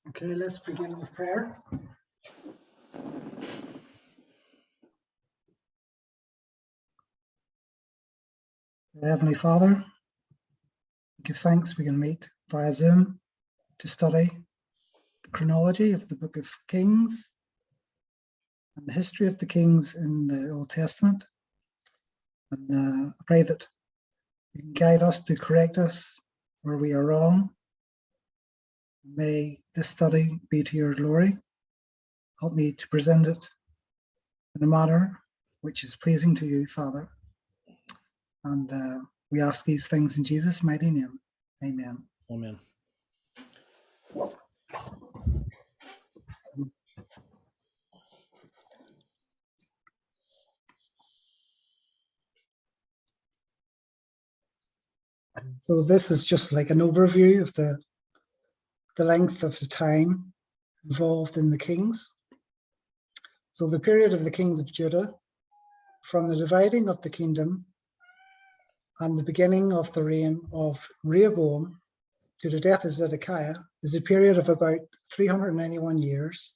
Okay, let's begin with prayer. Heavenly Father, we give thanks we can meet via Zoom to study the chronology of the Book of Kings and the history of the kings in the Old Testament. And I pray that you can guide us to correct us where we are wrong. May this study be to your glory. Help me to present it in a manner which is pleasing to you, Father. And we ask these things in Jesus' mighty name. Amen. Amen. So this is just like an overview of the length of the time involved in the kings. So the period of the kings of Judah, from the dividing of the kingdom and the beginning of the reign of Rehoboam to the death of Zedekiah, is a period of about 391 years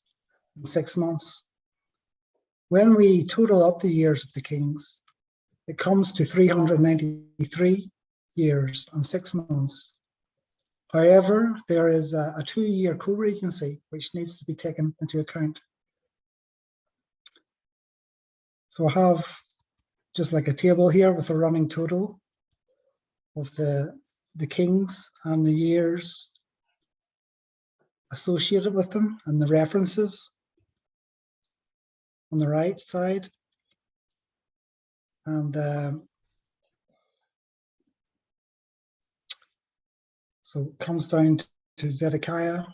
and 6 months. When we total up the years of the kings, it comes to 393 years and 6 months. However, there is a 2-year co-regency which needs to be taken into account. So I have just like a table here with a running total of the kings and the years associated with them and the references on the right side. And so it comes down to Zedekiah,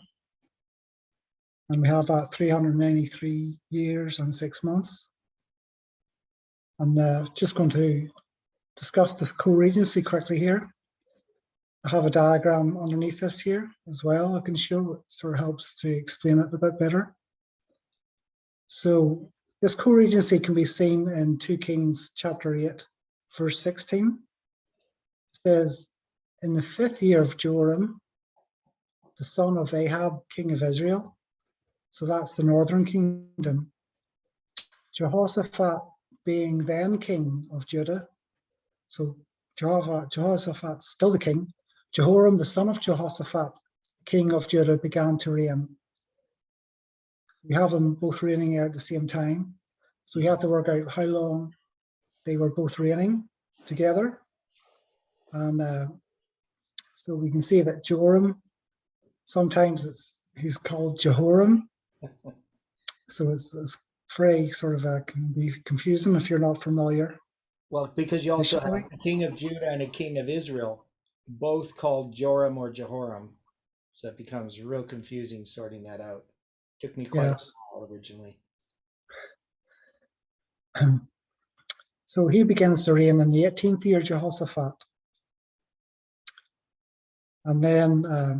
and we have 393 years and 6 months. I'm just going to discuss the co-regency quickly here. I have a diagram underneath this here as well I can show. It sort of helps to explain it a bit better. So this co-regency can be seen in 2 Kings chapter 8, verse 16. It says, in the 5th year of Joram, the son of Ahab, king of Israel, so that's the northern kingdom, Jehoshaphat being then king of Judah, so Jehoshaphat's still the king, Jehoram, the son of Jehoshaphat, king of Judah, began to reign. We have them both reigning here at the same time, so we have to work out how long they were both reigning together. And so we can see that Joram, sometimes he's called Jehoram, so it's very sort of can be confusing if you're not familiar. Well, because you also have a king of Judah and a king of Israel, both called Joram or Jehoram. So it becomes real confusing sorting that out. Took me quite a while originally. So he begins to reign in the 18th year of Jehoshaphat. And then it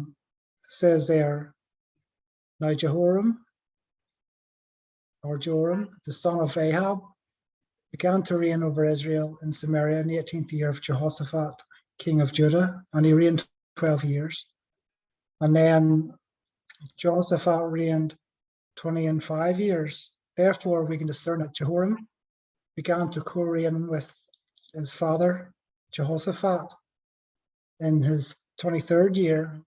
says there, now Jehoram, or Joram, the son of Ahab, began to reign over Israel in Samaria in the 18th year of Jehoshaphat, king of Judah, and he reigned 12 years. And then Jehoshaphat reigned 25 years. Therefore, we can discern that Jehoram began to co-reign with his father, Jehoshaphat, in his 23rd year,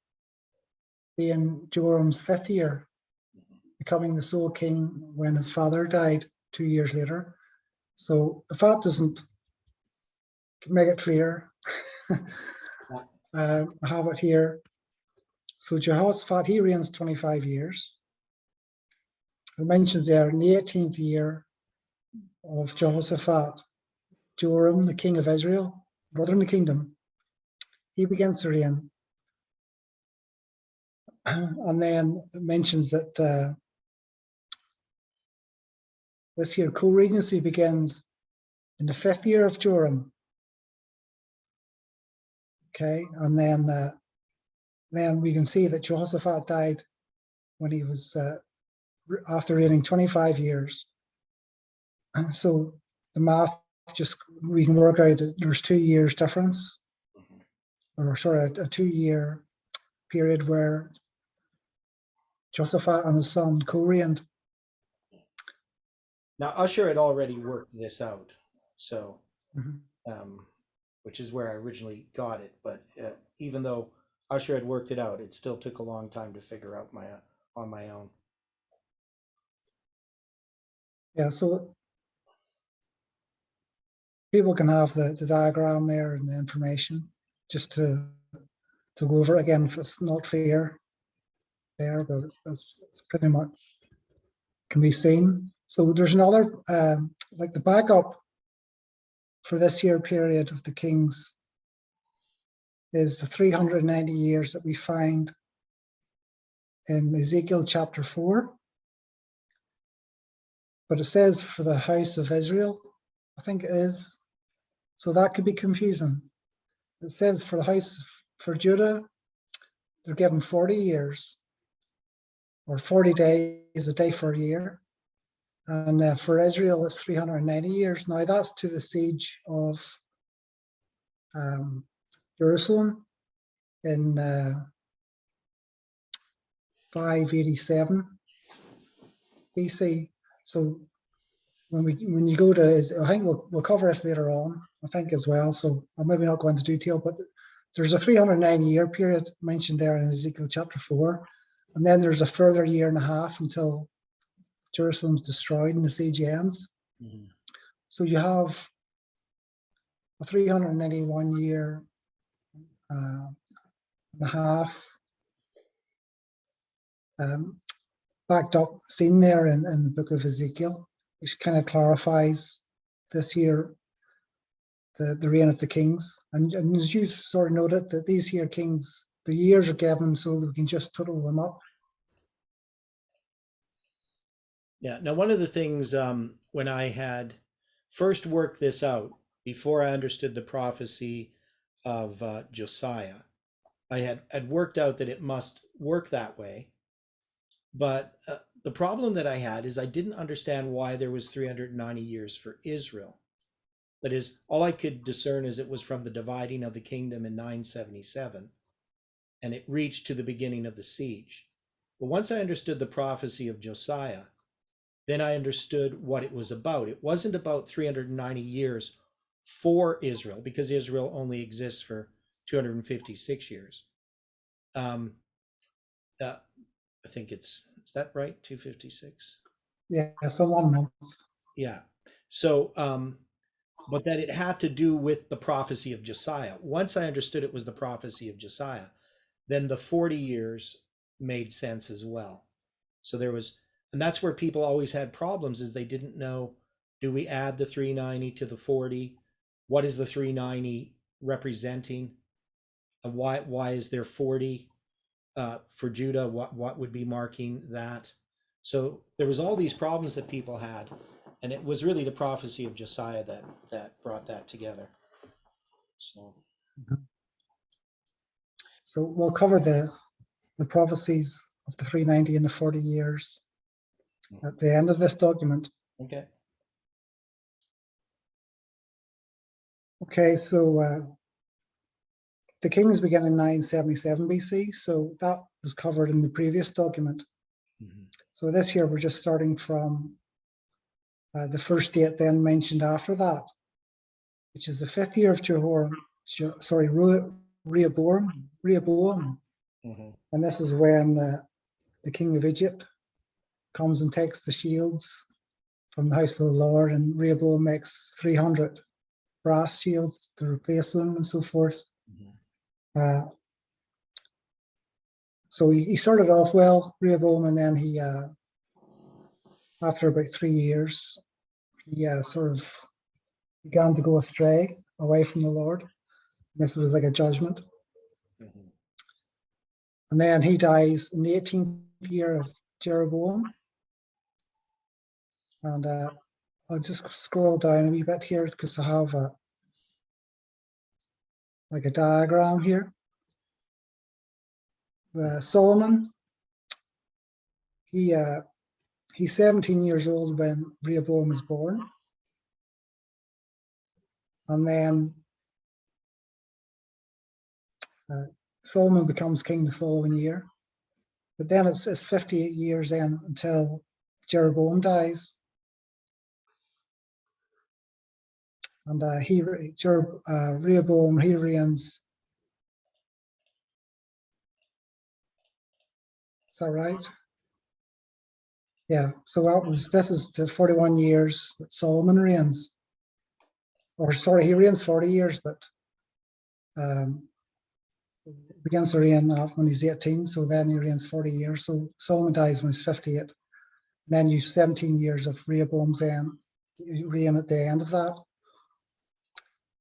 being Joram's 5th year, becoming the sole king when his father died 2 years later. So if that doesn't make it clear, I have it here. So Jehoshaphat, he reigns 25 years. It mentions there in the 18th year of Jehoshaphat, Joram, the king of Israel, northern kingdom, he begins to reign. And then it mentions that this year co-regency begins in the 5th year of Joram. Okay, and then we can see that Jehoshaphat died when he was after reigning 25 years. And so the math, just we can work out that there's 2 years difference, or sorry, a 2-year period where Jehoshaphat and his son co-reigned. Now, Usher had already worked this out, so Mhm. which is where I originally got it. But even though Usher had worked it out, it still took a long time to figure out on my own. Yeah, so people can have the diagram there and the information just to go over it again if it's not clear there, but it's pretty much can be seen. So there's another, like the backup for this year period of the kings is the 390 years that we find in Ezekiel chapter 4. But it says for the house of Israel, I think it is. So that could be confusing. It says for the house for Judah, they're given 40 years or 40 days, a day for a year. And for Israel, it's 390 years. Now that's to the siege of Jerusalem in 587 BC. So when you go to, I think we'll cover this later on, I think as well. So I'll maybe not go into detail, but there's a 390-year period mentioned there in Ezekiel chapter 4. And then there's a further year and a half until Jerusalem's destroyed and the siege ends. Mm-hmm. So you have a 391-year and a half backed up scene there in the book of Ezekiel, which kind of clarifies this year the reign of the kings. And as you sort of noted, that these here kings, the years are given so that we can just total them up. Yeah. Now, one of the things when I had first worked this out, before I understood the prophecy of Josiah, I had worked out that it must work that way. But the problem that I had is I didn't understand why there was 390 years for Israel. That is, all I could discern is it was from the dividing of the kingdom in 977, and it reached to the beginning of the siege. But once I understood the prophecy of Josiah, then I understood what it was about. It wasn't about 390 years for Israel, because Israel only exists for 256 years. I think is that right? 256? Yeah, so 1 month. Yeah. So, but that it had to do with the prophecy of Josiah. Once I understood it was the prophecy of Josiah, then the 40 years made sense as well. So there was, and that's where people always had problems, is they didn't know, do we add the 390 to the 40? What is the 390 representing? And why is there 40 for Judah? What would be marking that? So there was all these problems that people had, and it was really the prophecy of Josiah that brought that together. So we'll cover the prophecies of the 390 and the 40 years at the end of this document. Okay. Okay, so the kings began in 977 BC, so that was covered in the previous document. Mm-hmm. So this year we're just starting from the first date then mentioned after that, which is the 5th year of Rehoboam. Mm-hmm. And this is when the king of Egypt comes and takes the shields from the house of the Lord, and Rehoboam makes 300 brass shields to replace them and so forth. Mm-hmm. So he started off well, Rehoboam, and then he, after about 3 years, he sort of began to go astray away from the Lord. This was like a judgment. Mm-hmm. And then he dies in the 18th year of Jeroboam. And I'll just scroll down a wee bit here because I have like a diagram here. Solomon, he's 17 years old when Rehoboam is born. And then Solomon becomes king the following year. but then it's 58 years then until Jeroboam dies. And Rehoboam, he reigns. Is that right? Yeah, so this is the 41 years that Solomon reigns. Or sorry, he reigns 40 years, but begins to reign when he's 18, so then he reigns 40 years. So Solomon dies when he's 58. And then you 17 years of Rehoboam's reign at the end of that.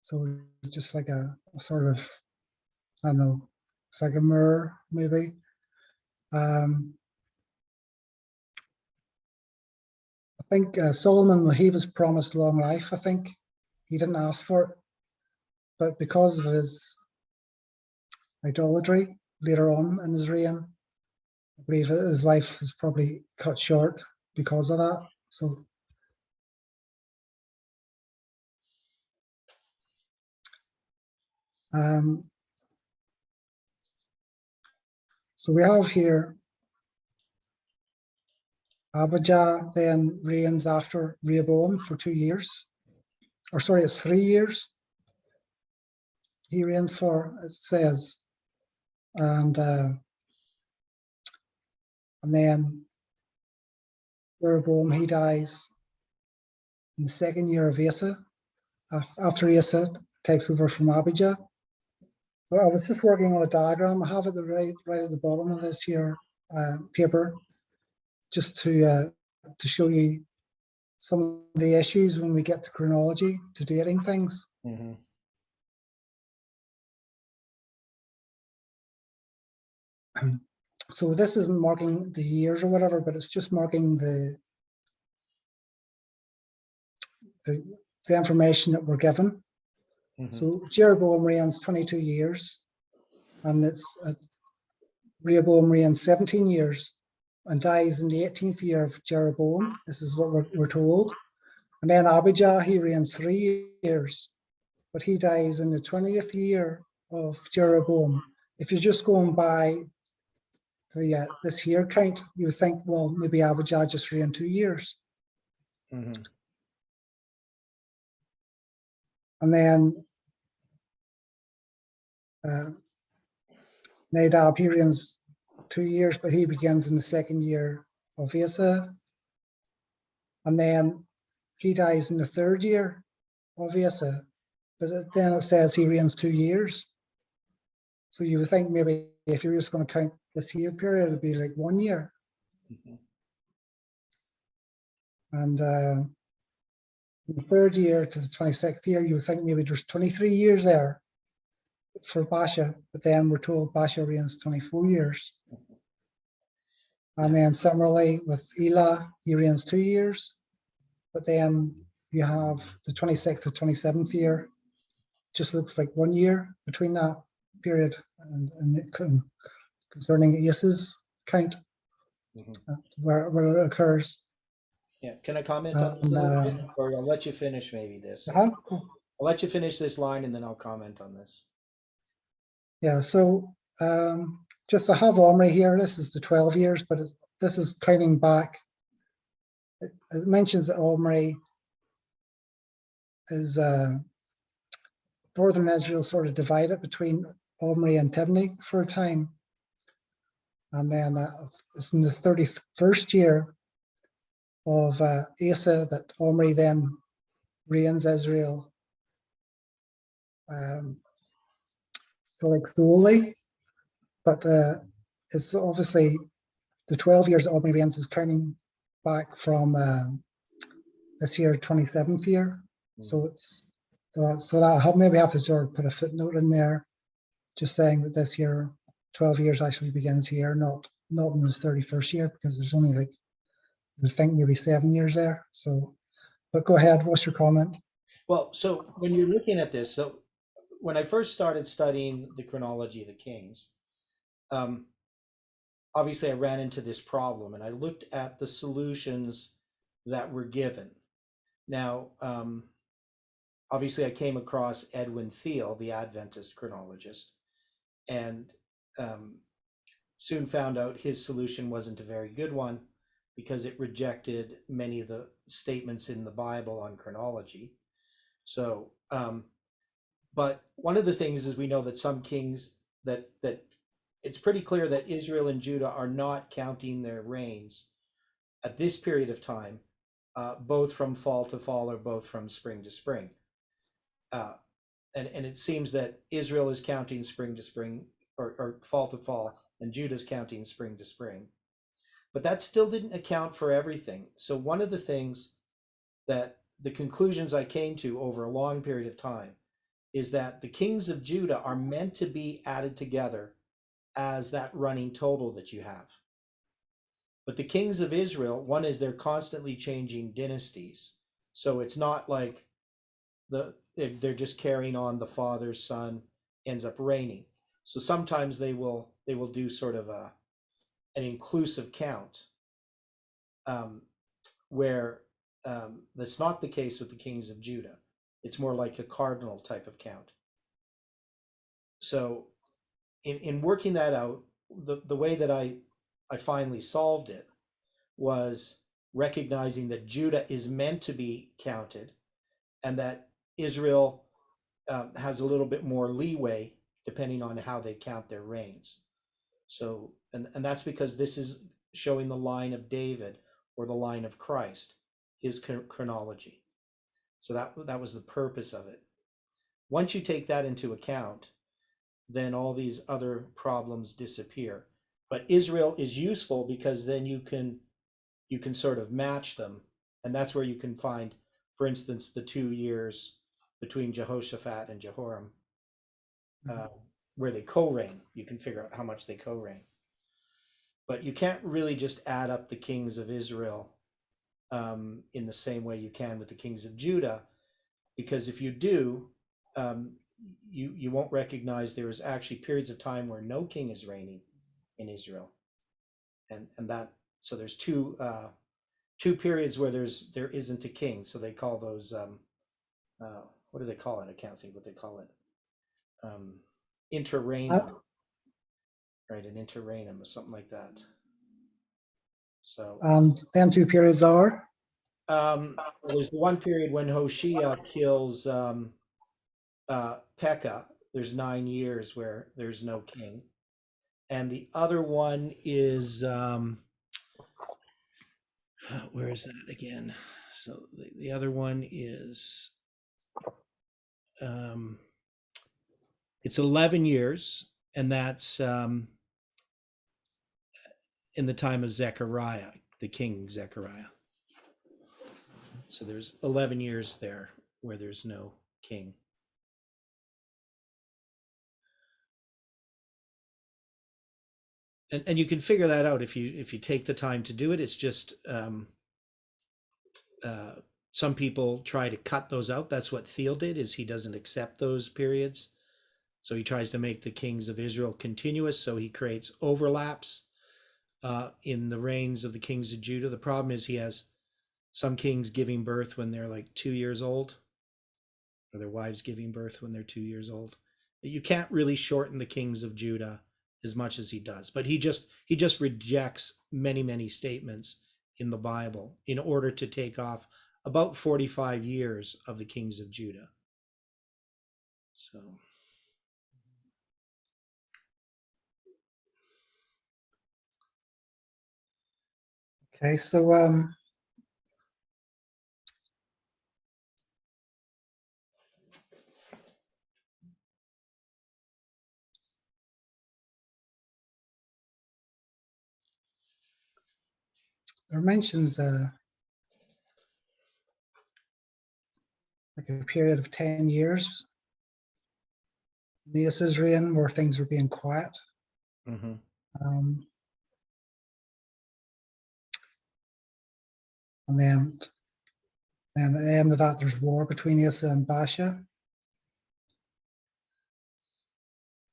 So just like a sort of, I don't know, it's like a mirror, maybe. I think Solomon, when he was promised long life, I think he didn't ask for it, but because of his idolatry later on in his reign, I believe his life is probably cut short because of that. So so we have here Abijah then reigns after Rehoboam for 2 years, or sorry, it's 3 years. He reigns for, it says, and then Jeroboam, he dies in the 2nd year of Asa, after Asa takes over from Abijah. Well, I was just working on a diagram. I have it right at the bottom of this here paper, just to show you some of the issues when we get to chronology, to dating things. Mm-hmm. So this isn't marking the years or whatever, but it's just marking the information that we're given. Mm-hmm. So Jeroboam reigns 22 years, and it's Rehoboam reigns 17 years and dies in the 18th year of Jeroboam. This is what we're told. And then Abijah, he reigns 3 years, but he dies in the 20th year of Jeroboam. If you're just going by this year count, you would think, well, maybe Abijah just reigned 2 years. Mm-hmm. And then Nadab, he reigns 2 years, but he begins in the 2nd year of Asa. And then he dies in the 3rd year of Asa, but then it says he reigns 2 years. So you would think maybe if you're just going to count this year period, it'd be like 1 year. Mm-hmm. And in the 3rd year to the 26th year, you would think maybe there's 23 years there for Baasha, but then we're told Baasha reigns 24 years. And then similarly with Elah, he reigns 2 years, but then you have the 26th to 27th year. Just looks like 1 year between that period and concerning Asa's count, mm-hmm. where it occurs. Yeah, can I comment on this a little bit? Or I'll let you finish maybe this. Uh-huh. I'll let you finish this line and then I'll comment on this. Yeah, so just I have Omri here. This is the 12 years, but this is counting back. It mentions that Omri is northern Israel sort of divided between Omri and Tibni for a time. And then it's in the 31st year of Asa that Omri then reigns Israel. So like solely, but it's obviously the 12 years that Omri reigns is counting back from this year, 27th year. Mm-hmm. So it's so that I'll maybe have to sort of put a footnote in there, just saying that this year, 12 years actually begins here, not in the 31st year, because there's only like, I would think maybe 7 years there. So, but go ahead, what's your comment? Well, so when you're looking at this, so when I first started studying the chronology of the kings, obviously I ran into this problem and I looked at the solutions that were given. Now, obviously I came across Edwin Thiele, the Adventist chronologist, and soon found out his solution wasn't a very good one because it rejected many of the statements in the Bible on chronology. So, but one of the things is we know that some kings that it's pretty clear that Israel and Judah are not counting their reigns at this period of time, both from fall to fall or both from spring to spring. And it seems that Israel is counting spring to spring or fall to fall, and Judah's counting spring to spring. But that still didn't account for everything. So one of the things that the conclusions I came to over a long period of time is that the kings of Judah are meant to be added together as that running total that you have. But the kings of Israel, one is they're constantly changing dynasties. So it's not like they're just carrying on the father's son ends up reigning. So sometimes they will do sort of an inclusive count, where that's not the case with the kings of Judah. It's more like a cardinal type of count. So in working that out, the way that I finally solved it was recognizing that Judah is meant to be counted and that Israel has a little bit more leeway depending on how they count their reigns. So, and that's because this is showing the line of David or the line of Christ, his chronology. So that was the purpose of it. Once you take that into account, then all these other problems disappear. But Israel is useful because then you can sort of match them. And that's where you can find, for instance, the 2 years between Jehoshaphat and Jehoram, where they co-reign. You can figure out how much they co-reign. But you can't really just add up the kings of Israel in the same way you can with the kings of Judah, because if you do, you won't recognize there is actually periods of time where no king is reigning in Israel, and that so there's two periods where there isn't a king. So they call those what do they call it? I can't think what they call it. Interregnum, right? An interregnum or something like that. So them 2 periods are. There's the one period when Hoshea kills Pekah. There's 9 years where there's no king, and the other one is where is that again? So the other one is it's 11 years, and that's in the time of Zechariah, the king Zechariah. So there's 11 years there where there's no king. And you can figure that out if you take the time to do it. It's just some people try to cut those out. That's what Thiel did, is he doesn't accept those periods. So he tries to make the kings of Israel continuous. So he creates overlaps in the reigns of the kings of Judah. The problem is he has some kings giving birth when they're like 2 years old, or their wives giving birth when they're 2 years old. You can't really shorten the kings of Judah as much as he does, but he just rejects many statements in the Bible in order to take off about 45 years of the kings of Judah. So Okay, so there mentions like a period of 10 years in the Assyrian where things were being quiet. mm-hmm. And then at the end of that, there's war between Asa and Baasha.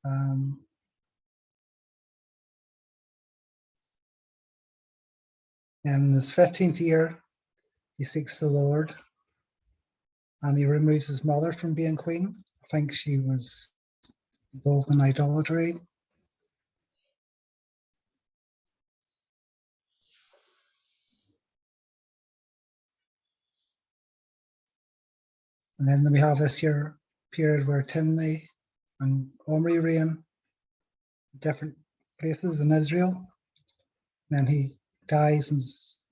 And in his 15th year, he seeks the Lord, and he removes his mother from being queen. I think she was involved in idolatry. And then we have this here period where Timni and Omri reign different places in Israel. Then he dies in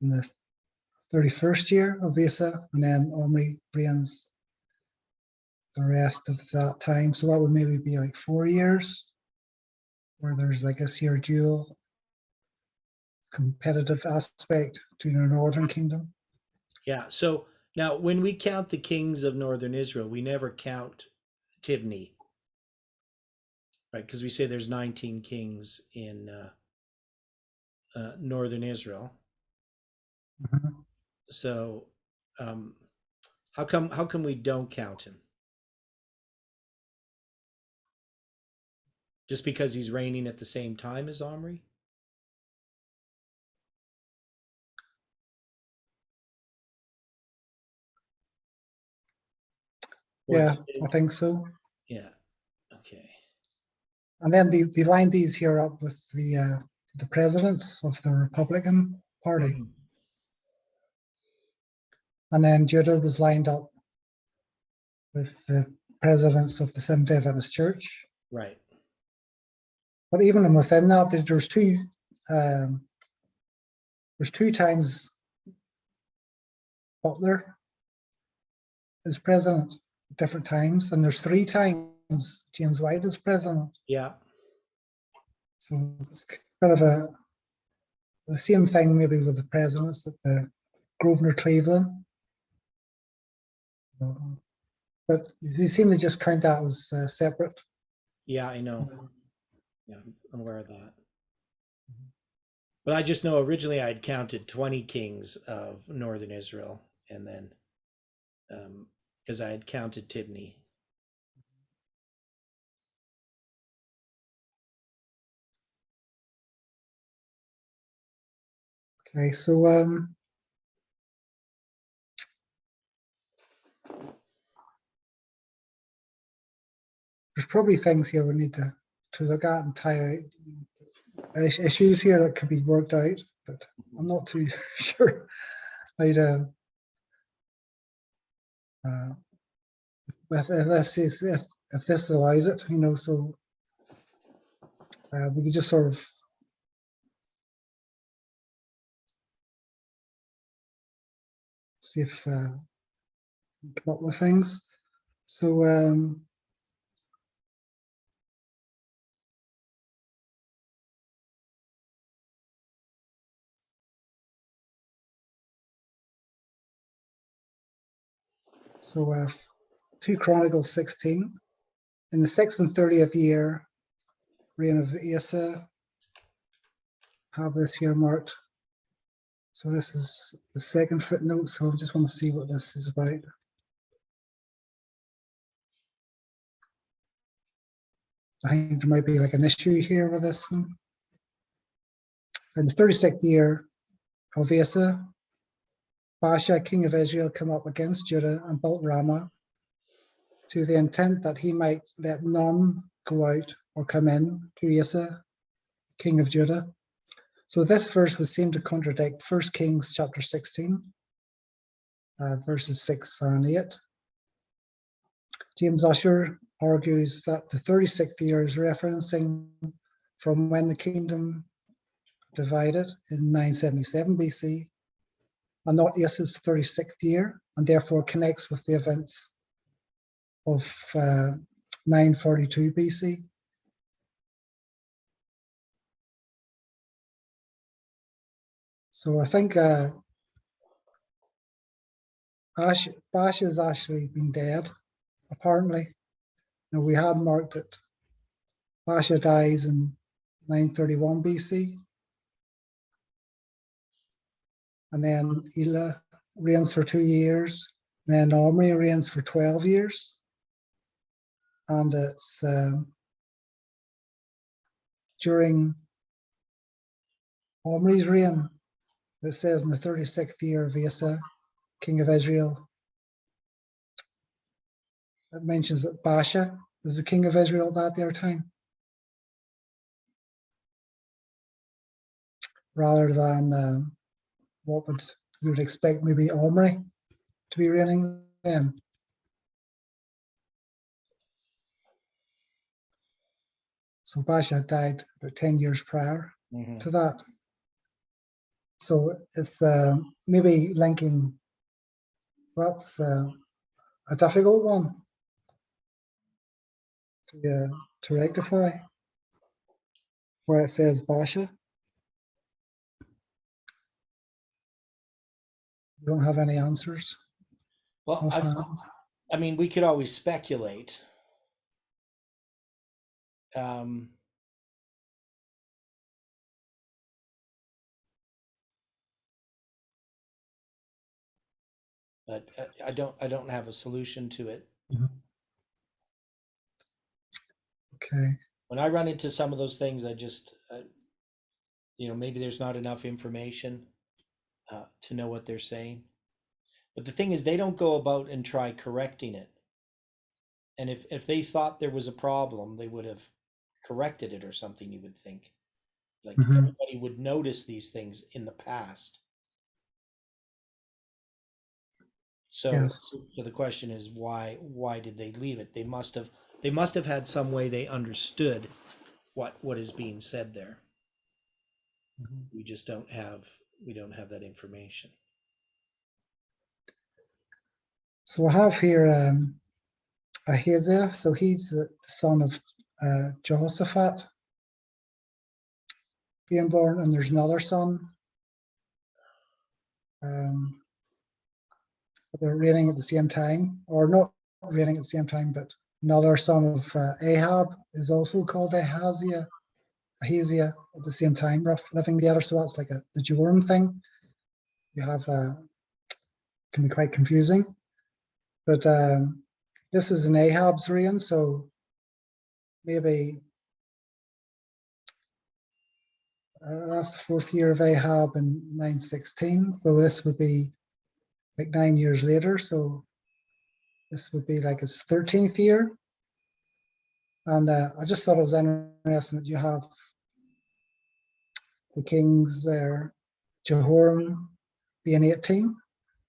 the 31st year of Asa, and then Omri reigns the rest of that time. So that would maybe be like 4 years, where there's like this here dual competitive aspect to the northern kingdom. Yeah. So now, when we count the kings of northern Israel, we never count Tibni, right? Because we say there's 19 kings in northern Israel. Mm-hmm. So, how come we don't count him? Just because he's reigning at the same time as Omri? Yeah, I think so. Yeah. Okay. And then they line these here up with the presidents of the Republican Party. Mhm. And then Judah was lined up with the presidents of the Seventh-day Adventist Church. Right. But even within that, there's two times Butler is president at different times, and there's 3 times James White is president. Yeah. So it's kind of the same thing maybe with the presidents that the Grosvenor Cleveland. But they seem to just count that as separate. Yeah, I know. Yeah, I'm aware of that. But I just know originally I'd counted 20 kings of northern Israel, and then because I had counted Tibni. Okay, so there's probably things here we need to look at and tie out issues here that could be worked out, but I'm not too sure how to if this allows it, so we could just sort of see if come up with things. So So 2 Chronicles 16. In the 6th and 30th year reign of Asa, have this here marked. So this is the second footnote, so I just want to see what this is about. I think there might be like an issue here with this one. In the 36th year of Asa, Baasha, king of Israel, came up against Judah and built Ramah, to the intent that he might let none go out or come in to Asa, king of Judah. So this verse would seem to contradict 1 Kings chapter 16, verses 6 and 8. James Ussher argues that the 36th year is referencing from when the kingdom divided in 977 BC, and not Asa's 36th year, and therefore connects with the events of 942 BC. So I think Baasha has actually been dead, apparently. We had marked it. Baasha dies in 931 BC. And then Elah reigns for 2 years. And then Omri reigns for 12 years. And it's during Omri's reign, it says in the 36th year of Asa, king of Israel, it mentions that Baasha is the king of Israel at that their time, rather than what you would expect maybe Omri to be reigning then. So Baasha died about 10 years prior to that. So it's maybe linking, that's a difficult one to rectify, where it says Baasha. You don't have any answers? Well, I mean, we could always speculate. But I don't have a solution to it. Okay. When I run into some of those things, I just, maybe there's not enough information to know what they're saying. But the thing is, they don't go about and try correcting it. And if they thought there was a problem, they would have corrected it or something, you would think. Like everybody would notice these things in the past. So, yes. So the question is, why did they leave it? They must have had some way they understood what is being said there. We just don't have that information. So I have here Ahaziah. So he's the son of Jehoshaphat being born, and there's another son. They're reigning at the same time, or not reigning at the same time, but another son of Ahab is also called Ahaziah at the same time, living together. So that's like the Joram thing. You have can be quite confusing, but this is in Ahab's reign, so maybe that's the 4th year of Ahab in 916. So this would be like 9 years later. So this would be like his 13th year. And I just thought it was interesting that you have the kings there, Jehoram being 18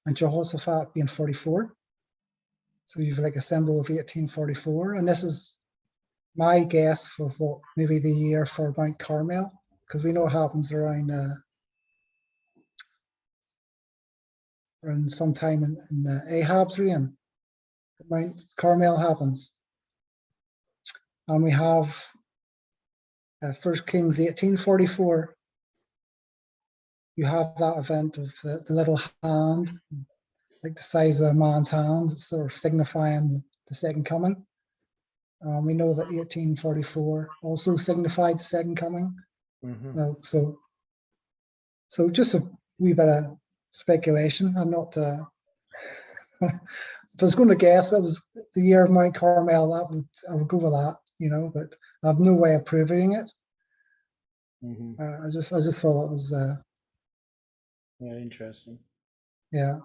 and Jehoshaphat being 44. So you've like a symbol of 1844. And this is my guess for what maybe the year for Mount Carmel, because we know it happens around sometime in Ahab's reign. Mount Carmel happens. And we have 1 Kings 1844. You have that event of the little hand, like the size of a man's hand, sort of signifying the second coming. We know that 1844 also signified the second coming. So just a wee bit of speculation. I'm not. If I was going to guess, that was the year of Mount Carmel. I would go with that, But I have no way of proving it. I just thought it was. Yeah, interesting. Yeah.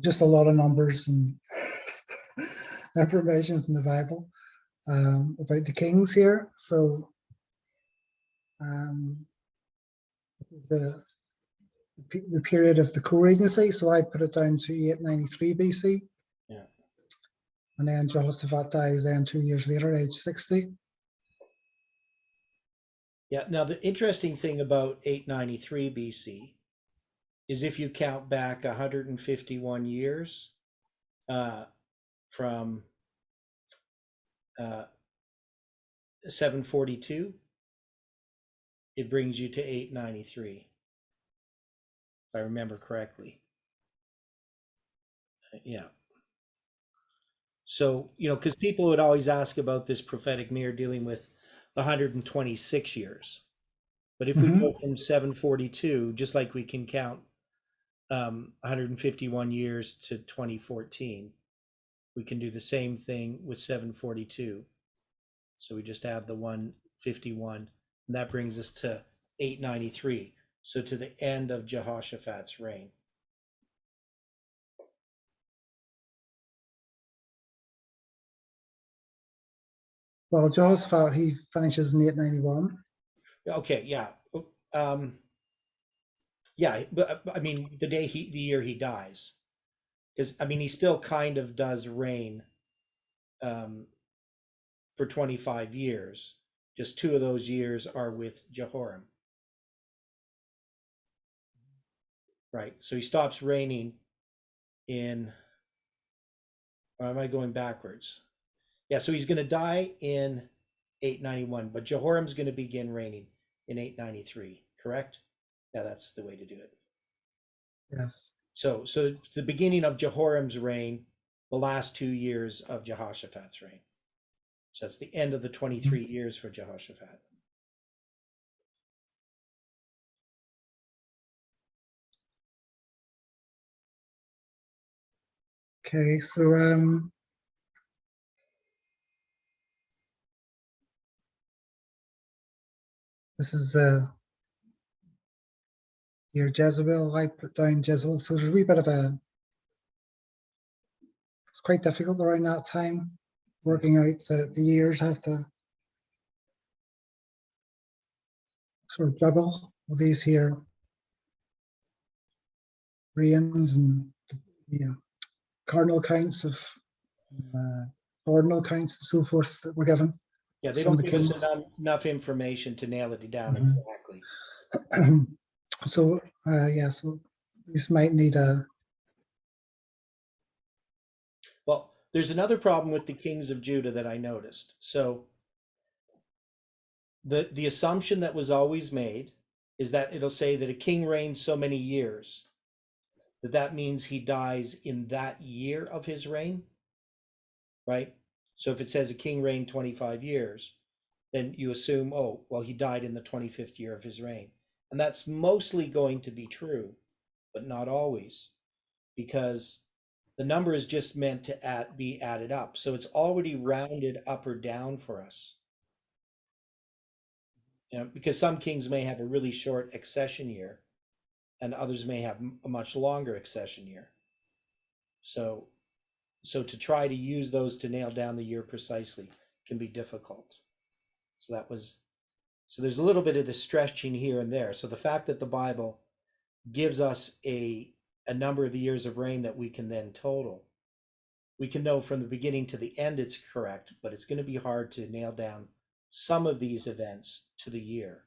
Just a lot of numbers and information from the Bible about the kings here. So this is the period of the co-regency. So I put it down to 893 BC. Yeah. And then Jehoshaphat dies then 2 years later, age 60. Yeah. Now the interesting thing about 893 BC is if you count back 151 years from 742, it brings you to 893, if I remember correctly. Yeah. So, because people would always ask about this prophetic mirror dealing with the 126 years. But if we go from 742, just like we can count 151 years to 2014, we can do the same thing with 742. So we just add the 151, and that brings us to 893. So to the end of Jehoshaphat's reign. Well, Jehoshaphat, he finishes in 891. Okay, yeah. Yeah, but I mean the year he dies. Because I mean he still kind of does reign um, for 25 years. Just 2 of those years are with Jehoram. Right. So he stops reigning in, or am I going backwards? Yeah, so he's going to die in 891, but Jehoram's going to begin reigning in 893, correct? Yeah, that's the way to do it. Yes. So the beginning of Jehoram's reign, the last 2 years of Jehoshaphat's reign. So that's the end of the 23 years for Jehoshaphat. Okay, so this is the year Jezebel. I put down Jezebel, so there's a wee bit of it's quite difficult around that time working out the years. I have to sort of juggle with these here reigns and cardinal counts of ordinal counts and so forth that were given Yeah, they from don't the give us kings. enough information to nail it down Mhm. exactly. So yeah, so this might need a. Well, there's another problem with the kings of Judah that I noticed. So the assumption that was always made is that it'll say that a king reigns so many years, that means he dies in that year of his reign, right? So if it says a king reigned 25 years, then you assume, oh, well, he died in the 25th year of his reign. And that's mostly going to be true, but not always, because the number is just meant to be added up. So it's already rounded up or down for us. Because some kings may have a really short accession year and others may have a much longer accession year. So to try to use those to nail down the year precisely can be difficult. So there's a little bit of the stretching here and there. So the fact that the Bible gives us a number of the years of reign that we can then total, we can know from the beginning to the end it's correct, but it's going to be hard to nail down some of these events to the year.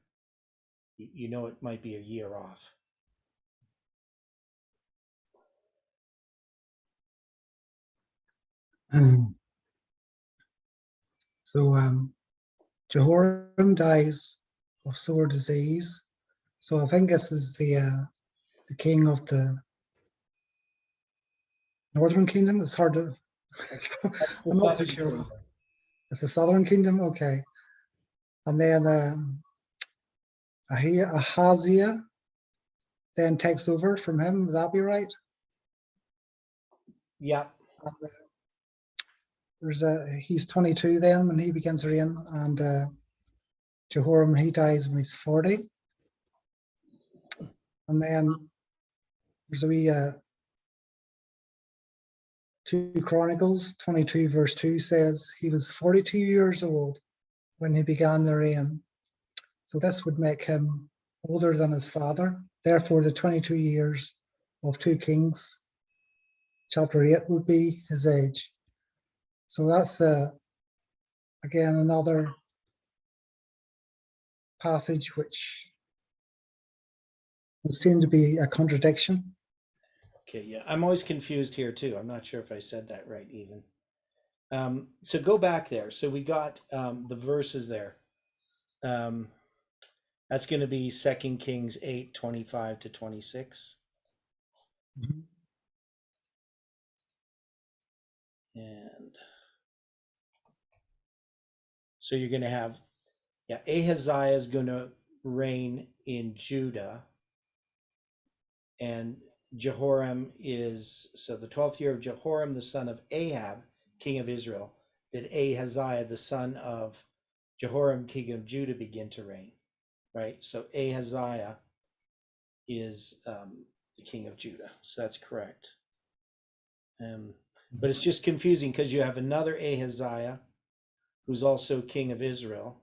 It might be a year off. So Jehoram dies of sore disease. So I think this is the king of the northern kingdom. It's hard to. That's the I'm not too southern sure. kingdom. It's the southern kingdom, okay. And then Ahaziah then takes over from him. Would that be right? Yeah. And he's 22 then when he begins to reign, and Jehoram, he dies when he's 40. And then there's a wee 2 Chronicles 22 verse 2 says he was 42 years old when he began the reign. So this would make him older than his father. Therefore, the 22 years of 2 Kings, chapter 8, would be his age. So that's, again, another passage which would seem to be a contradiction. Okay, yeah. I'm always confused here too. I'm not sure if I said that right even. So go back there. So we got the verses there. That's going to be 2 Kings 8:25 to 26. Mhm. And so you're going to have, Ahaziah is going to reign in Judah. And Jehoram so the 12th year of Jehoram, the son of Ahab, king of Israel, did Ahaziah, the son of Jehoram, king of Judah, begin to reign, right? So Ahaziah is the king of Judah. So that's correct. But it's just confusing because you have another Ahaziah who's also king of Israel.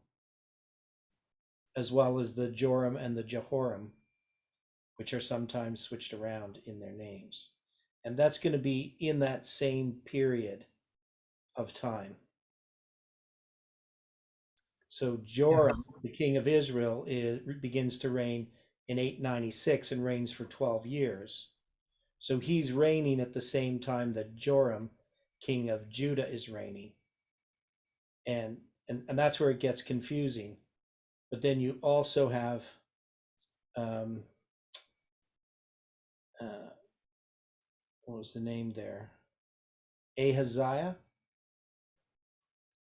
as well as the Joram and the Jehoram, which are sometimes switched around in their names. And that's going to be in that same period of time. So Joram, Yes. the king of Israel, begins to reign in 896 and reigns for 12 years. So he's reigning at the same time that Joram, king of Judah, is reigning. And that's where it gets confusing. But then you also have what was the name there? Ahaziah.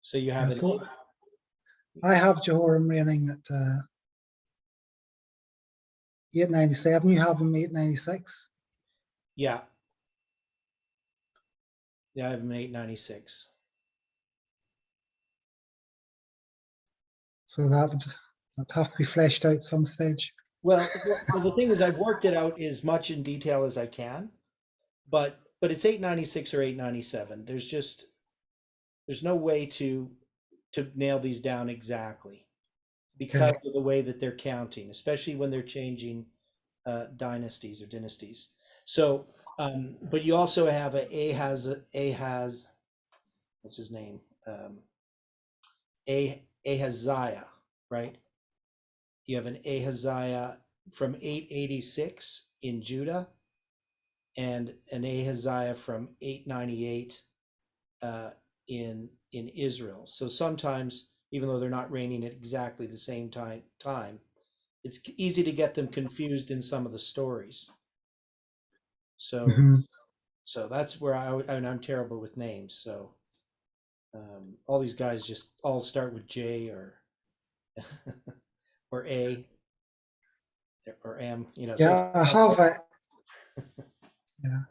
So you have So I have Jehoram reigning at 897. You have him 896. Yeah. Yeah, I have him in 896. So that would have to be fleshed out some stage. Well, the thing is, I've worked it out as much in detail as I can, but it's 896 or 897. There's no way to nail these down exactly because Okay. of the way that they're counting, especially when they're changing dynasties or dynasties. So, but you also have Ahaz, what's his name? Ahaziah, right? You have an Ahaziah from 886 in Judah and an Ahaziah from 898 in Israel. So sometimes, even though they're not reigning at exactly the same time, it's easy to get them confused in some of the stories. So, Mm-hmm. so that's where I'm terrible with names. So all these guys just all start with J or or A or M. You know. So Yeah,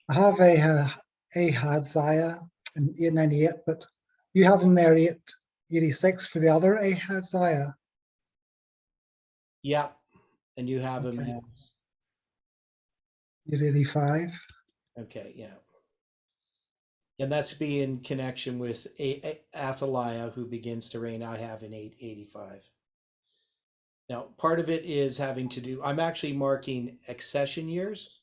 I have a Ahaziah in 898, but you have him there 886 for the other Ahaziah. yeah, and you have him Okay. as 885. okay, yeah. And that's be in connection with Athaliah, who begins to reign. I have in 885. Now, part of it is having to do. I'm actually marking accession years.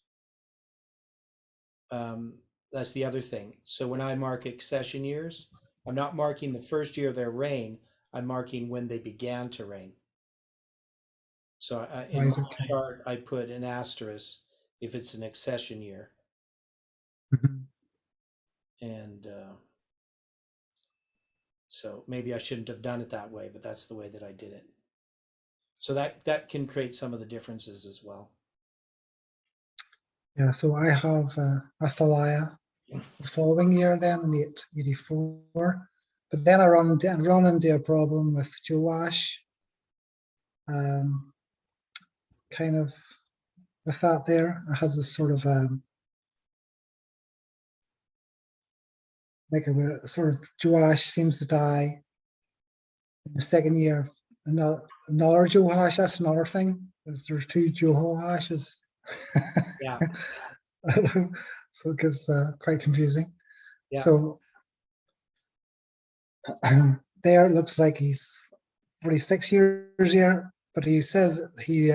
That's the other thing. So when I mark accession years, I'm not marking the first year of their reign. I'm marking when they began to reign. So in Right, my okay. chart, I put an asterisk if it's an accession year, Mhm. and so maybe I shouldn't have done it that way, but that's the way that I did it. So that can create some of the differences as well. Yeah, so I have Athaliah the following year then in 884. But then I run into a problem with Joash, kind of with that there. It has this sort of like a sort of Joash seems to die in the second year. Another Joash, that's another thing. There's two Joashes. Yeah. So it gets quite confusing. Yeah. So there it looks like he's 46 years here, but he says he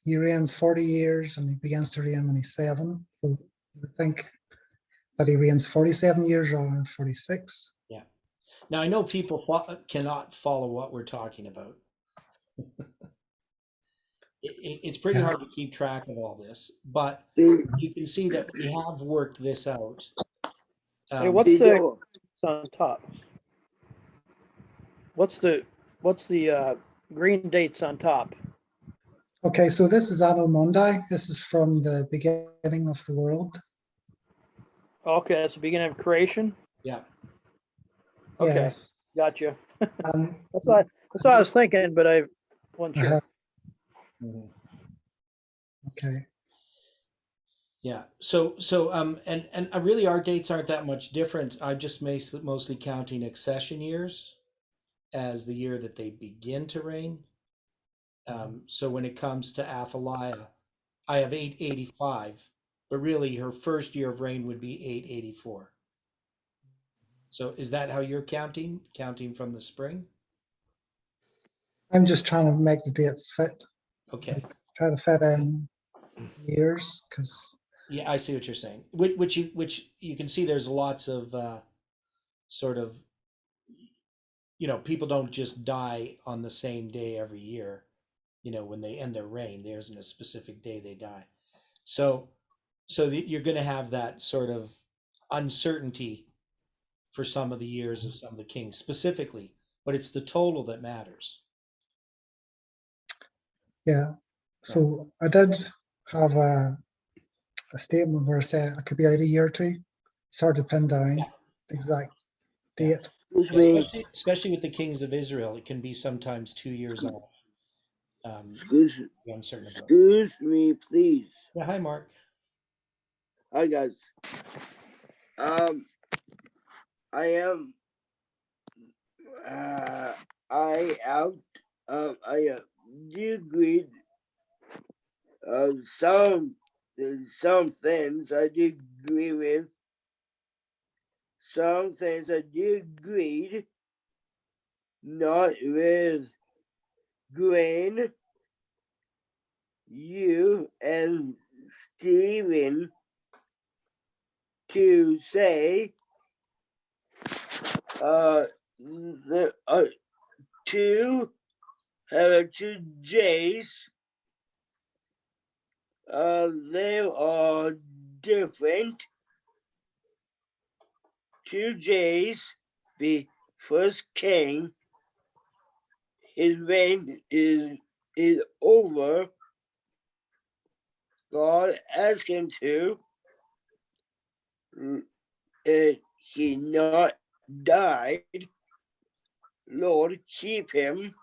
reigns 40 years and he begins to reign when he's 7. So I think that he reigns 47 years rather than 46. Yeah. Now I know people cannot follow what we're talking about. It's pretty Yeah. hard to keep track of all this, but The, you can see that we have worked this out. Hey, what's the on top? What's the green dates on top? Okay, so this is Anno Mundi. This is from the beginning of the world. Okay, that's the beginning of creation. Yeah. Okay, Yes. gotcha. And That's what I was thinking, but I wasn't sure. Mhm. Okay. Yeah. So and really our dates aren't that much different. I'm just mostly counting accession years as the year that they begin to reign. So when it comes to Athaliah, I have 885, but really her first year of reign would be 884. So is that how you're counting from the spring? I'm just trying to make the dates fit. Okay. Try to fit in years because Yeah, I see what you're saying. Which you can see there's lots of sort of, people don't just die on the same day every year. When they end their reign, there isn't a specific day they die. So you're going to have that sort of uncertainty for some of the years of some of the kings specifically, but it's the total that matters. yeah. So I did have a statement where I said it could be out a year or two. It's hard to pin down Yeah. the exact Yeah. date. Excuse Yeah, me, especially with the kings of Israel, it can be sometimes 2 years off. Be uncertain about. Excuse me, please. Yeah, hi Mark. Hi guys. I am. I have. I agreed. Some things I did agree with. Some things I did agree. Not with Gwen, you, and Steven to say. The two have two J's. They are different. Two J's. The first king, his reign is over. God asked him to. He not died. Lord, keep him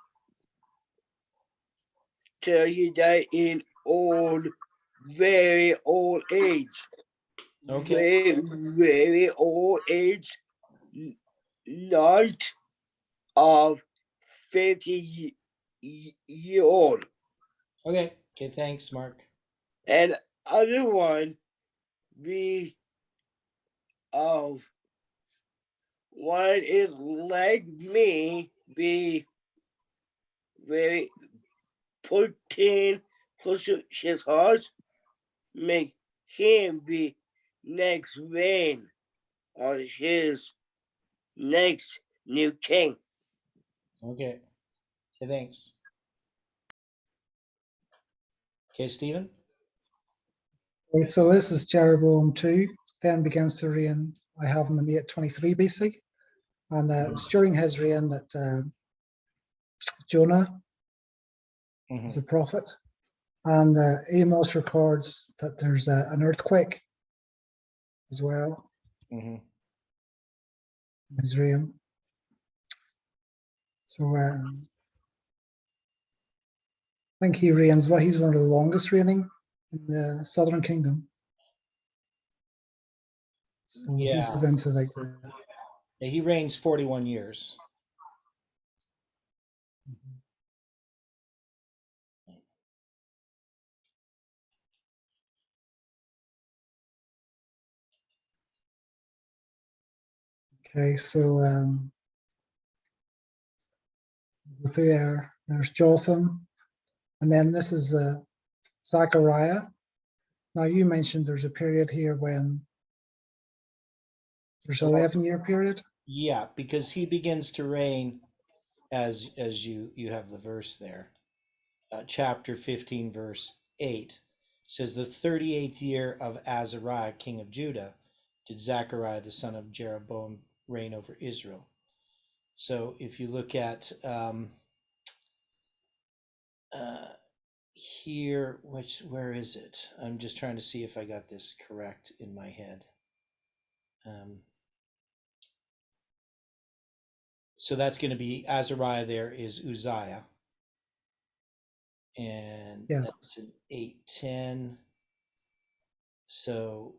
till he died in very old age. Okay. Very old age. Not of 50-year old. Okay. Thanks, Mark. And other one be of one is like me be very putting close to his heart, make him be next reign on his next new king. Okay. Thanks. Okay, Stephen. Okay, so this is Jeroboam 2, then begins to reign. I have him in 823 BC. And it's during his reign that Jonah is a prophet. And Amos records that there's an earthquake as well in his reign. So I think he reigns, he's one of the longest reigning in the Southern Kingdom. So he goes into like Yeah, he reigns 41 years. Okay, so there's Jotham, and then this is Zechariah. Now you mentioned there's a period here when there's 11-year period. Yeah, because he begins to reign as you have the verse there. Chapter 15, verse 8 says, the 38th year of Azariah, king of Judah, did Zechariah the son of Jeroboam reign over Israel. So if you look at here, where is it? I'm just trying to see if I got this correct in my head. So that's going to be Azariah. There is Uzziah, and that's an 8:10. So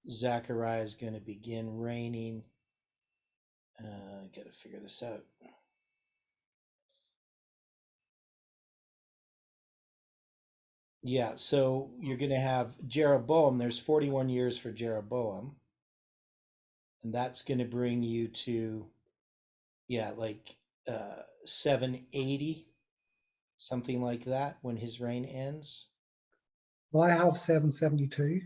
Zechariah is going to begin reigning. Got to figure this out. Yeah, so you're going to have Jeroboam. There's 41 years for Jeroboam, and that's going to bring you to, like 780 something like that, when his reign ends. Well, I have 772.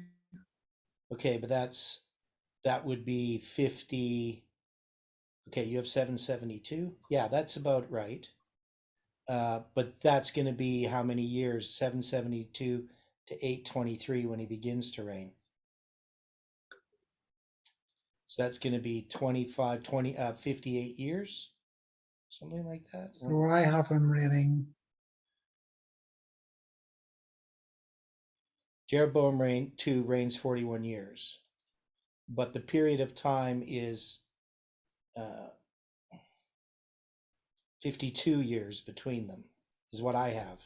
Okay, but that would be 50. Okay, you have 772. Yeah, that's about right. But that's going to be how many years? 772 to 823 when he begins to reign. So that's going to be 58 years, something like that. So I have him reigning. Jeroboam reigns 41 years, but the period of time is 52 years between them, is what I have.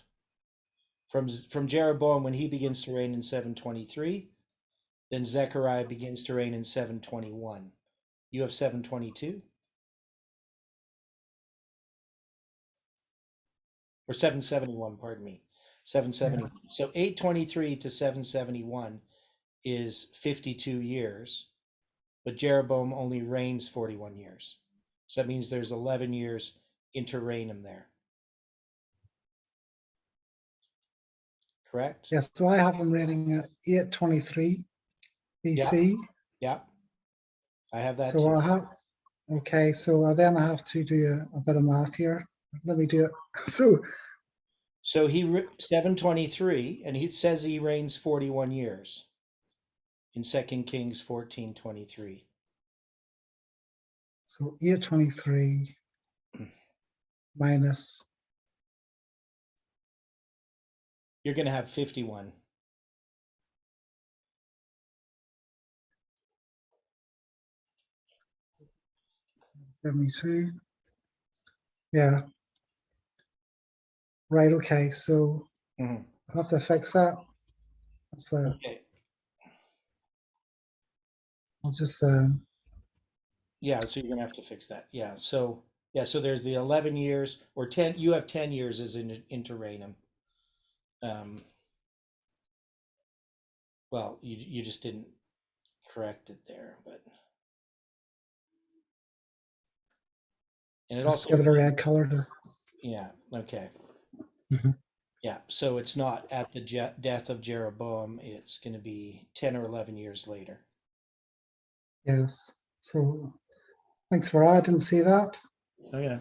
From Jeroboam when he begins to reign in 723, then Zechariah begins to reign in 721. You have 722? Or 771, pardon me. 770. Yeah. So 823 to 771 is 52 years, but Jeroboam only reigns 41 years. So that means there's 11 years interregnum there. Correct? Yes, so I have him reigning at 823 BC. Yeah. I have that so too. I'll have, okay, so then I have to do a bit of math here. Let me do it. So he 723, and he says he reigns 41 years in 2 Kings 14:23. So 823 minus. You're going to have 51. $72. Yeah. Right. Okay. So I have to fix that. That's Okay. I'll just. Yeah. So you're going to have to fix that. Yeah. So So there's the 11 years or 10. You have 10 years as interregnum. Well, you just didn't correct it there, but. And it just also give it a red color to. Yeah. Okay. Mm-hmm. Yeah. So it's not at the death of Jeroboam. It's going to be 10 or 11 years later. Yes. So thanks for that. I didn't see that. Oh, yeah.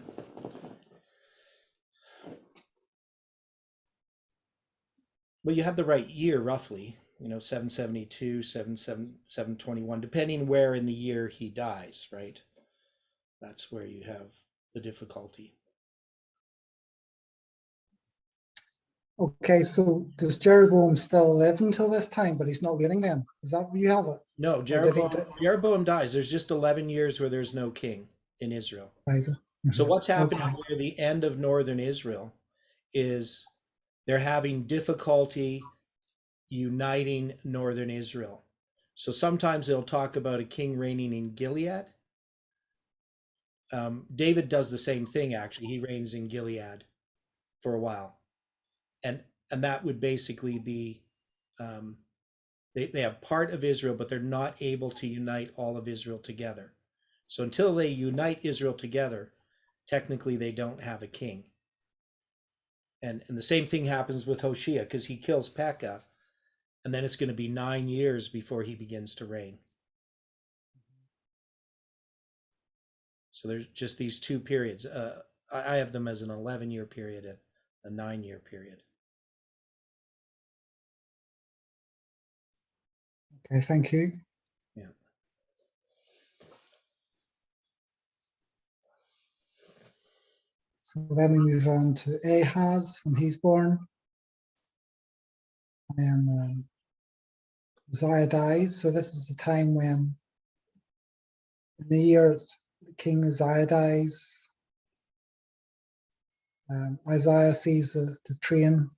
Well, you had the right year roughly, 772, 721, depending where in the year he dies, right? That's where you have the difficulty. Okay, so does Jeroboam still live until this time, but he's not reigning then? Is that where you have it? No, Jeroboam dies. There's just 11 years where there's no king in Israel. Right. Mm-hmm. So what's happening near the end of northern Israel is they're having difficulty uniting northern Israel. So sometimes they'll talk about a king reigning in Gilead. David does the same thing, actually. He reigns in Gilead for a while. And that would basically be, they have part of Israel, but they're not able to unite all of Israel together. So until they unite Israel together, technically they don't have a king. And the same thing happens with Hoshea, because he kills Pekah, and then it's going to be 9 years before he begins to reign. So there's just these two periods. I have them as an 11-year period and a 9-year period. Okay, thank you. Yeah. So then we move on to Ahaz when he's born. And then Uzziah dies. So this is the time when, in the year King Uzziah dies, Isaiah sees the train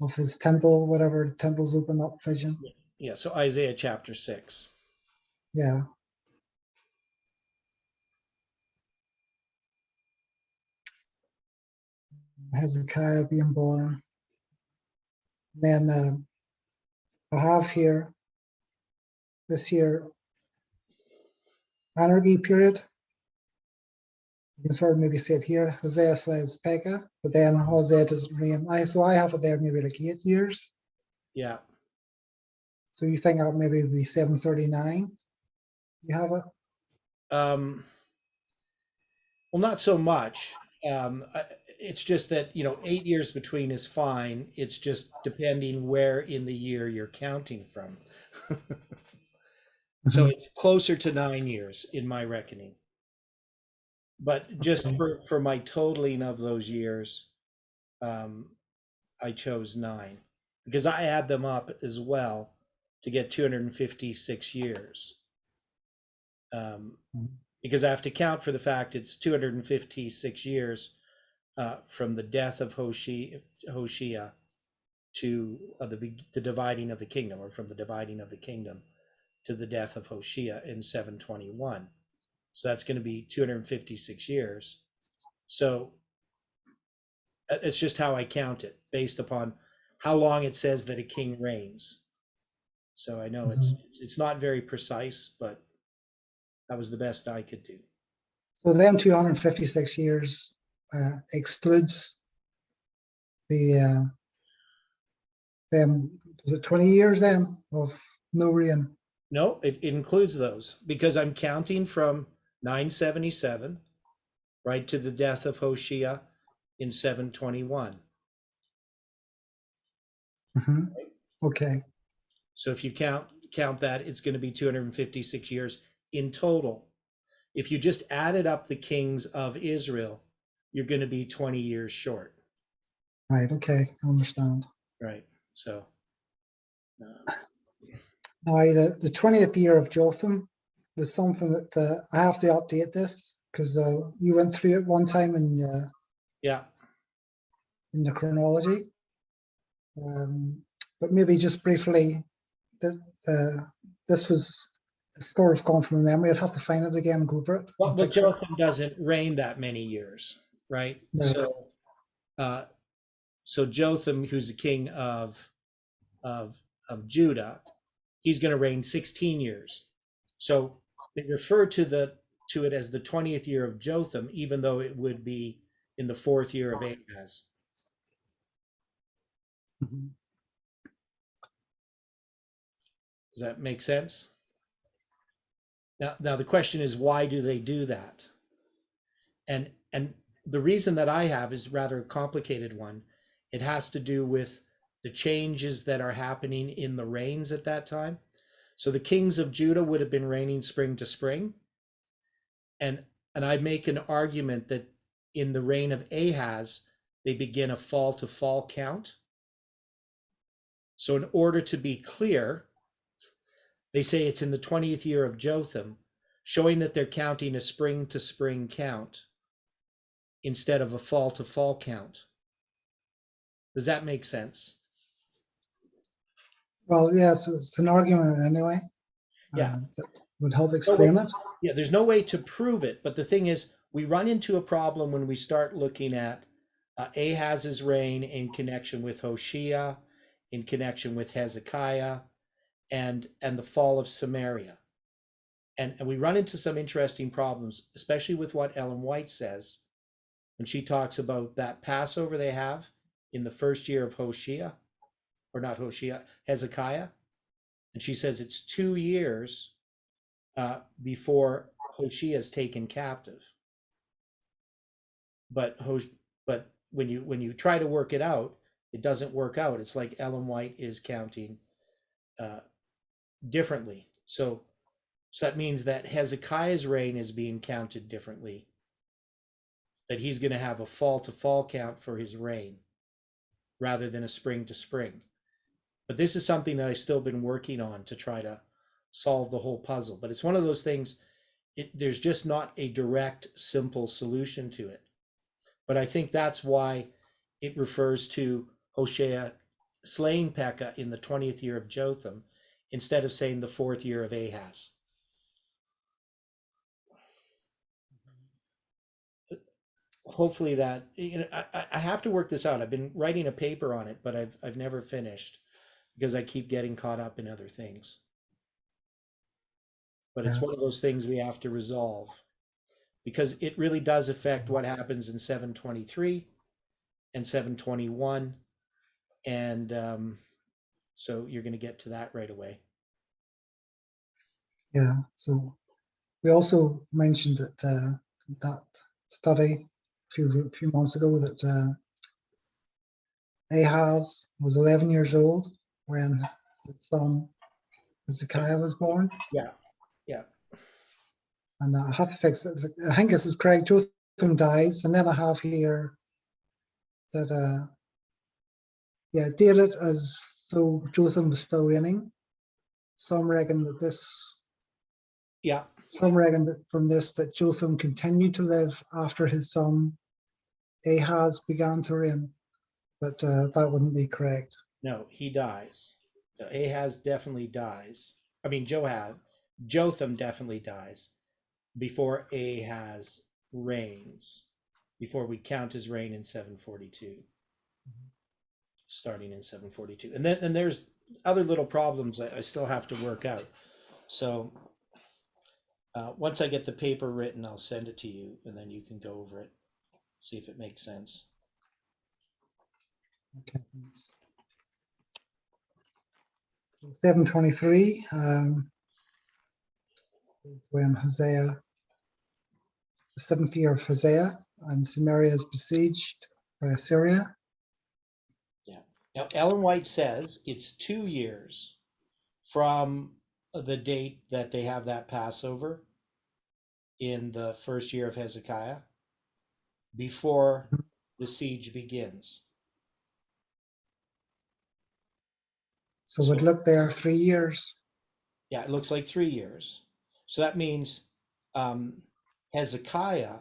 of his temple, whatever the temple's open up vision. Yeah, so Isaiah chapter 6. Yeah. Hezekiah being born. Then I have here this year anarchy period. You can sort of maybe see it here. Hosea slays Pekah, but then Hosea doesn't reign. So I have it there maybe like 8 years. Yeah. So you think that maybe it'd be 739? You have it? Well, not so much. It's just that, 8 years between is fine. It's just depending where in the year you're counting from. So it's closer to 9 years in my reckoning. But just for my totaling of those years, I chose 9 because I add them up as well to get 256 years. Because I have to count for the fact it's 256 years from the death of Hoshea to the dividing of the kingdom, or from the dividing of the kingdom to the death of Hoshea in 721. So that's going to be 256 years. So it's just how I count it based upon how long it says that a king reigns. So I know it's not very precise, but that was the best I could do. So them 256 years excludes the them, is it 20 years then of no rain? No, it includes those because I'm counting from 977 right to the death of Hoshea in 721. Okay. So if you count that, it's going to be 256 years in total. If you just added up the kings of Israel, you're going to be 20 years short. Right. Okay. I understand. Right. So. Now, the 20th year of Jotham was something that I have to update this because you went through it one time in the chronology. But maybe just briefly, that this was sort of gone from memory. I'd have to find it again and go over it. Well, but Jotham doesn't reign that many years, right? No. So Jotham, who's the king of Judah, he's going to reign 16 years. So they refer to it as the 20th year of Jotham, even though it would be in the 4th year of Ahaz. Does that make sense? Now the question is, why do they do that? And the reason that I have is rather a complicated one. It has to do with the changes that are happening in the reigns at that time. So the kings of Judah would have been reigning spring to spring. And I make an argument that in the reign of Ahaz, they begin a fall to fall count. So in order to be clear, they say it's in the 20th year of Jotham, showing that they're counting a spring to spring count instead of a fall to fall count. Does that make sense? Well, yes, it's an argument anyway. Yeah. That would help explain it. Yeah, there's no way to prove it, but the thing is, we run into a problem when we start looking at Ahaz's reign in connection with Hoshea, in connection with Hezekiah, and the fall of Samaria. And we run into some interesting problems, especially with what Ellen White says when she talks about that Passover they have in the first year of Hezekiah. And she says it's 2 years before Hoshea is taken captive. But when you try to work it out, it doesn't work out. It's like Ellen White is counting differently. So that means that Hezekiah's reign is being counted differently, that he's going to have a fall to fall count for his reign rather than a spring to spring. But this is something that I've still been working on to try to solve the whole puzzle. But it's one of those things, there's just not a direct, simple solution to it. But I think that's why it refers to Hoshea slaying Pekah in the 20th year of Jotham instead of saying the 4th year of Ahaz. Hopefully that, I have to work this out. I've been writing a paper on it, but I've never finished because I keep getting caught up in other things. But it's one of those things we have to resolve. because it really does affect what happens in 723 and 721. And so you're going to get to that right away. Yeah, so we also mentioned that that study a few months ago that Ahaz was 11 years old when his son Hezekiah was born. Yeah. And I have to fix it. I think this is correct. Jotham dies, and then I have here that dated as though Jotham was still reigning. Some reckon that from this that Jotham continued to live after his son Ahaz began to reign, but that wouldn't be correct. No, he dies. No, Ahaz definitely dies. I mean, Jotham definitely dies before Ahaz reigns, before we count his reign in 742, starting in 742. And then there's other little problems I still have to work out. So once I get the paper written, I'll send it to you, and then you can go over it, see if it makes sense. Okay. 723, when Hosea, the 7th year of Hosea, and Samaria is besieged by Assyria. Yeah. Now, Ellen White says it's 2 years from the date that they have that Passover in the first year of Hezekiah before the siege begins. So we'd look there 3 years. Yeah, it looks like 3 years. So that means Hezekiah,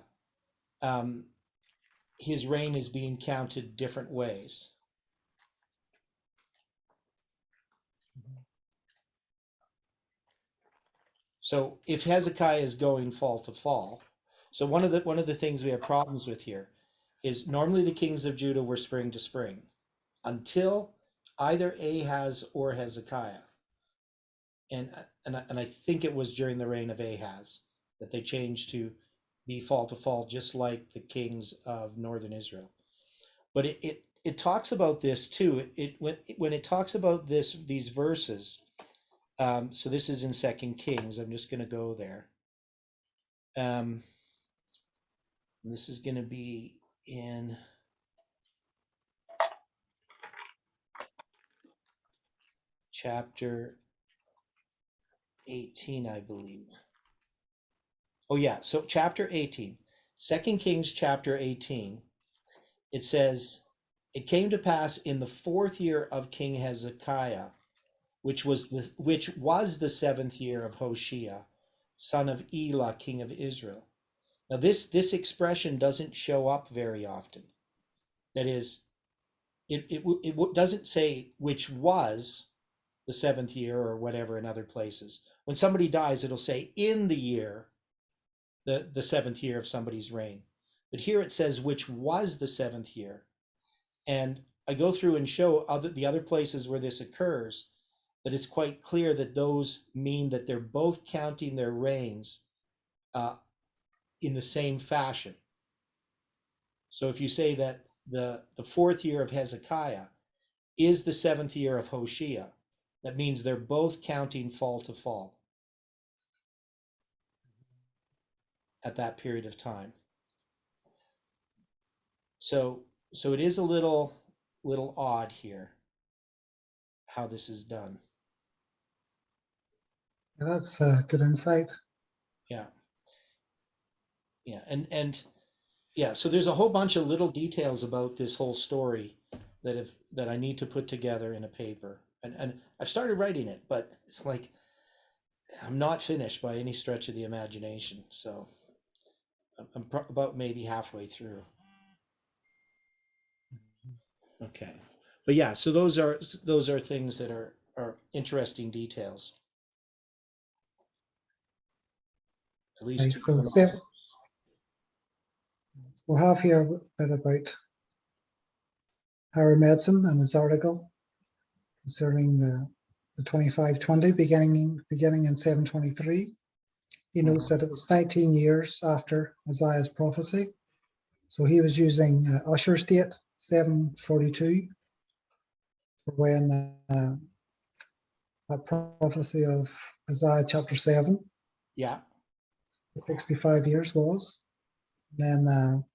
his reign is being counted different ways. So if Hezekiah is going fall to fall, so one of the things we have problems with here is normally the kings of Judah were spring to spring until either Ahaz or Hezekiah. And I think it was during the reign of Ahaz that they changed to be fall to fall, just like the kings of northern Israel. But it talks about this too. When it talks about these verses. So this is in 2 Kings. I'm just going to go there. This is going to be in chapter 18, I believe. Oh yeah, so chapter 18, 2 Kings chapter 18, it says, "It came to pass in the 4th year of King Hezekiah, which was the 7th year of Hoshea, son of Elah, king of Israel." Now this expression doesn't show up very often. That is, it doesn't say which was the 7th year or whatever in other places. When somebody dies, it'll say in the year, the 7th year of somebody's reign. But here it says which was the 7th year. And I go through and show the other places where this occurs, that it's quite clear that those mean that they're both counting their reigns in the same fashion. So if you say that the 4th year of Hezekiah is the 7th year of Hoshea, that means they're both counting fall to fall at that period of time. So it is a little odd here how this is done. Yeah, that's good insight. Yeah. And yeah, so there's a whole bunch of little details about this whole story that I need to put together in a paper. And I've started writing it, but it's like I'm not finished by any stretch of the imagination. So I'm about maybe halfway through. Okay. But yeah, so those are things that are interesting details. At least so we'll have here a bit about Harry Medson and his article concerning the 2520 beginning in 723. he notes that it was 19 years after Isaiah's prophecy. So he was using Ussher's date, 742, for when that prophecy of Isaiah chapter 7, Yeah. 65 years was. And then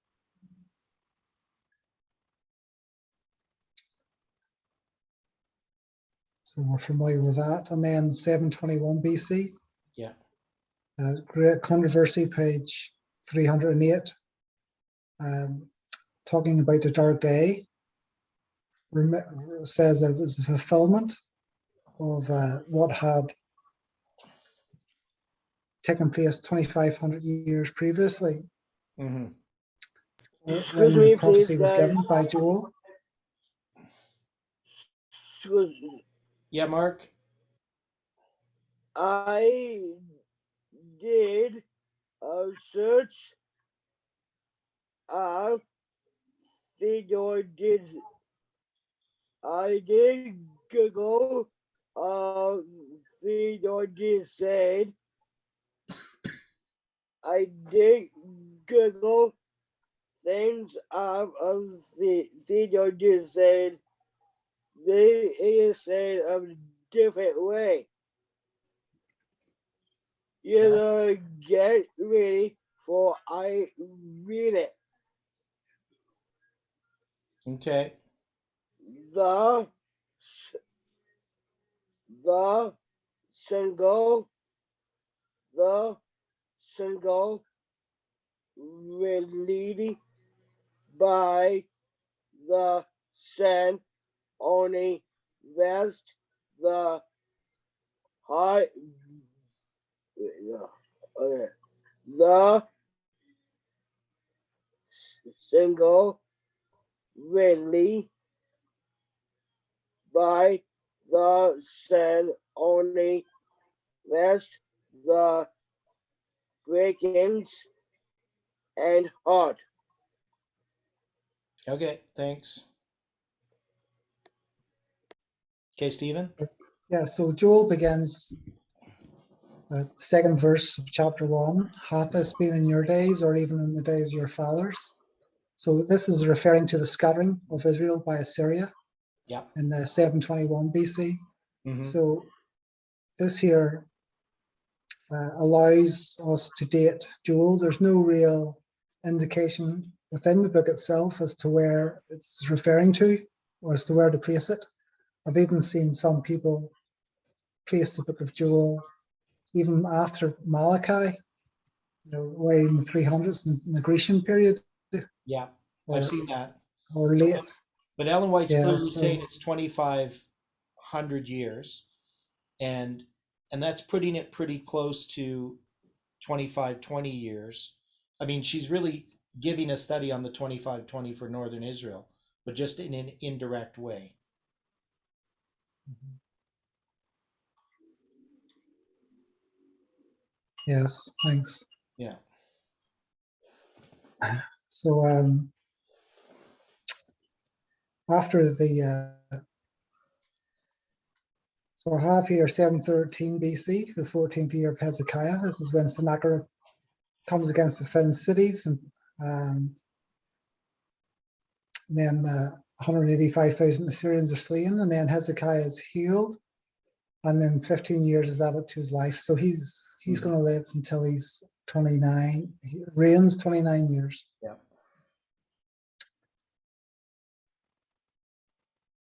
so we're familiar with that. And then 721 BC. Yeah. Great Controversy, page 308, talking about the dark day, says that it was the fulfillment of what had taken place 2,500 years previously, Mm-hmm. Excuse when me, the prophecy please, was guys. given by Joel. Excuse, Yeah, Mark. I did a search. Theodore did. I did Google. Theodore did said. I did Google things Theodore did said. They is said a different way. You know, get ready for I read it. Okay. The single released by the San only West the high okay. The single released by the San only West the breakings and hot. Okay. Thanks. Okay, Stephen. Yeah, so Joel begins the second verse of chapter 1. Hath this been in your days, or even in the days of your fathers? So this is referring to the scattering of Israel by Assyria Yeah. in 721 BC. Mm-hmm. So this here allows us to date Joel. There's no real indication within the book itself as to where it's referring to or as to where to place it. I've even seen some people place the book of Joel even after Malachi, way in the 300s in the Grecian period. Yeah. Or, I've seen that. or late. But Ellen White's Yeah, clearly so, saying it's 2,500 years, and that's putting it pretty close to 2520 years. I mean, she's really giving a study on the 2520 for northern Israel, but just in an indirect way. yes, thanks. Yeah. So after the so half year 713 BC, the 14th year of Hezekiah. This is when Sennacherib comes against the fenced cities, and then 185,000 Assyrians are slain, and then Hezekiah is healed, and then 15 years is added to his life. So he's going to live until he's 29. He reigns 29 years. Yeah.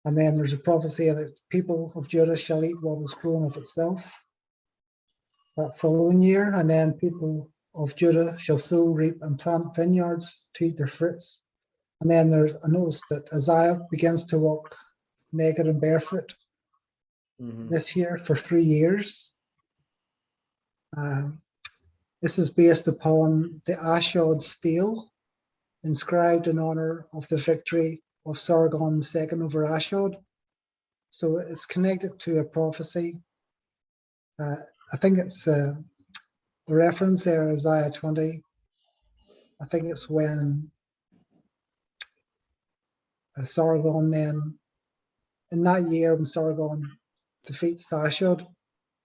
And then there's a prophecy that people of Judah shall eat what is grown of itself that following year, and then people of Judah shall sow, reap, and plant vineyards to eat their fruits. And then there's a notice that Isaiah begins to walk naked and barefoot this year for 3 years. This is based upon the Ashdod stele inscribed in honor of the victory of Sargon II over Ashdod. So it's connected to a prophecy. I think it's the reference there, Isaiah 20. I think it's when Sargon then, in that year when Sargon defeats Ashdod,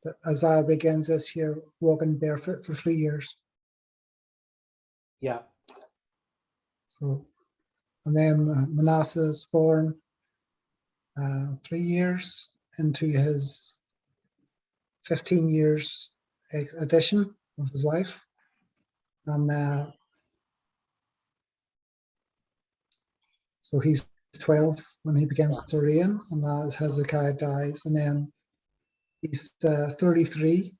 that Isaiah begins this here walking barefoot for 3 years. Yeah. So, and then Manasseh is born 3 years into his 15 years addition of his life. And so he's 12 when he begins to reign, and Hezekiah dies, and then he's 33.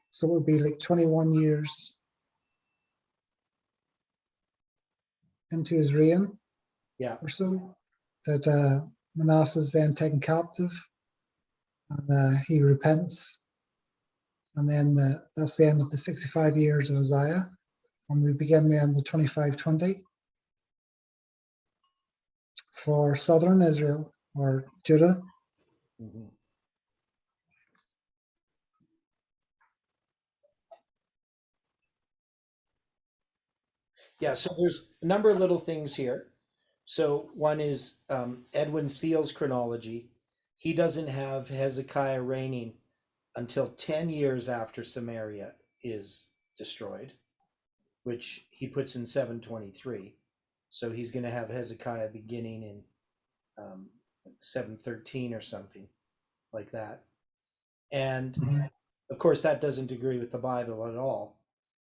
So it would be like 21 years into his reign, Yeah. or so, that Manasseh is then taken captive, and he repents, and then that's the end of the 65 years of Uzziah, and we begin then the 2520 for southern Israel or Judah. Mm-hmm. Yeah, so there's a number of little things here. So one is Edwin Thiel's chronology. He doesn't have Hezekiah reigning until 10 years after Samaria is destroyed, which he puts in 723. So he's going to have Hezekiah beginning in 713 or something like that. And of course, that doesn't agree with the Bible at all.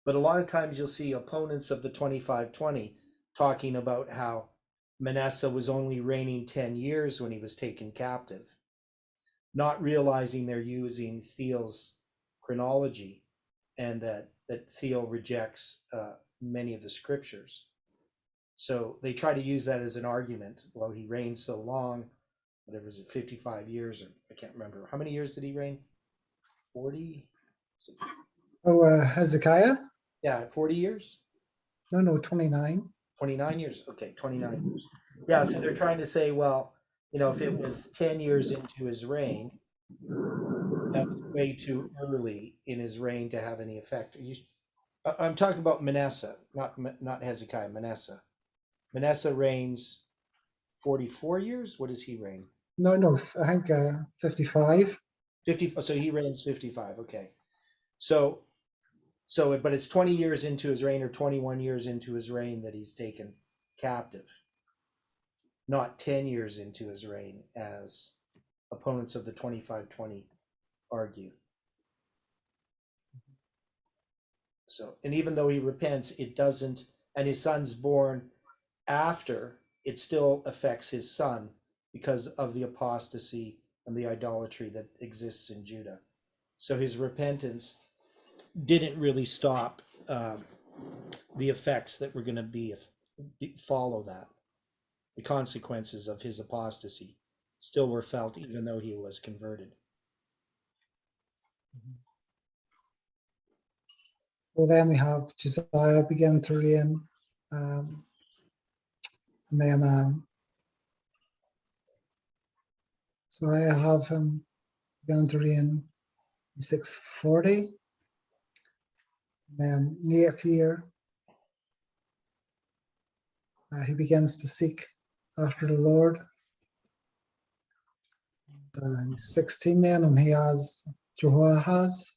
But a lot of times you'll see opponents of the 2520 talking about how Manasseh was only reigning 10 years when he was taken captive, not realizing they're using Thiel's chronology, and that Thiel rejects many of the scriptures. So they try to use that as an argument. Well, he reigned so long, whatever is it, 55 years, or I can't remember. How many years did he reign? 40? Hezekiah? Yeah, 40 years? No, 29. 29 years? Okay, 29 years. Yeah, so they're trying to say, well, if it was 10 years into his reign, that was way too early in his reign to have any effect. I'm talking about Manasseh, not Hezekiah, Manasseh. Manasseh reigns 44 years? What does he reign? No, I think 55. 50. So he reigns 55. Okay. So, but it's 20 years into his reign or 21 years into his reign that he's taken captive, not 10 years into his reign, as opponents of the 2520 argue. So, and even though he repents, it doesn't, and his son's born after, it still affects his son because of the apostasy and the idolatry that exists in Judah. So his repentance didn't really stop the effects that were going to follow that. The consequences of his apostasy still were felt even though he was converted. Well, then we have Josiah begin to reign, and then so I have him beginning to reign in 640. And then in the 8th year, he begins to seek after the Lord. He's 16 then, and he has Jehoahaz.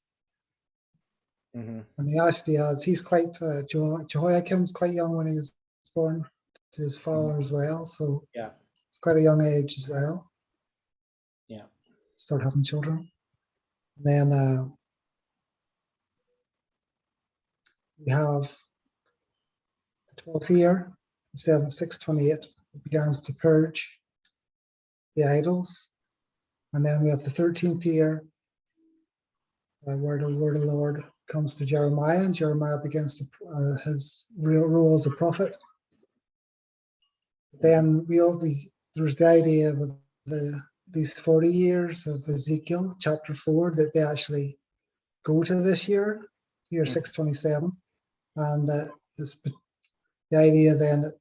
Mm-hmm. And he actually has, he's quite, Jehoiakim's quite young when he was born to his father as well. So yeah, it's quite a young age as well. Yeah. Start having children. And then we have the 12th year, 628, it begins to purge the idols. And then we have the 13th year, where the word of the Lord comes to Jeremiah, and Jeremiah begins to his role as a prophet. Then there's the idea with these 40 years of Ezekiel, chapter 4, that they actually go to this year 627, and it's the idea then that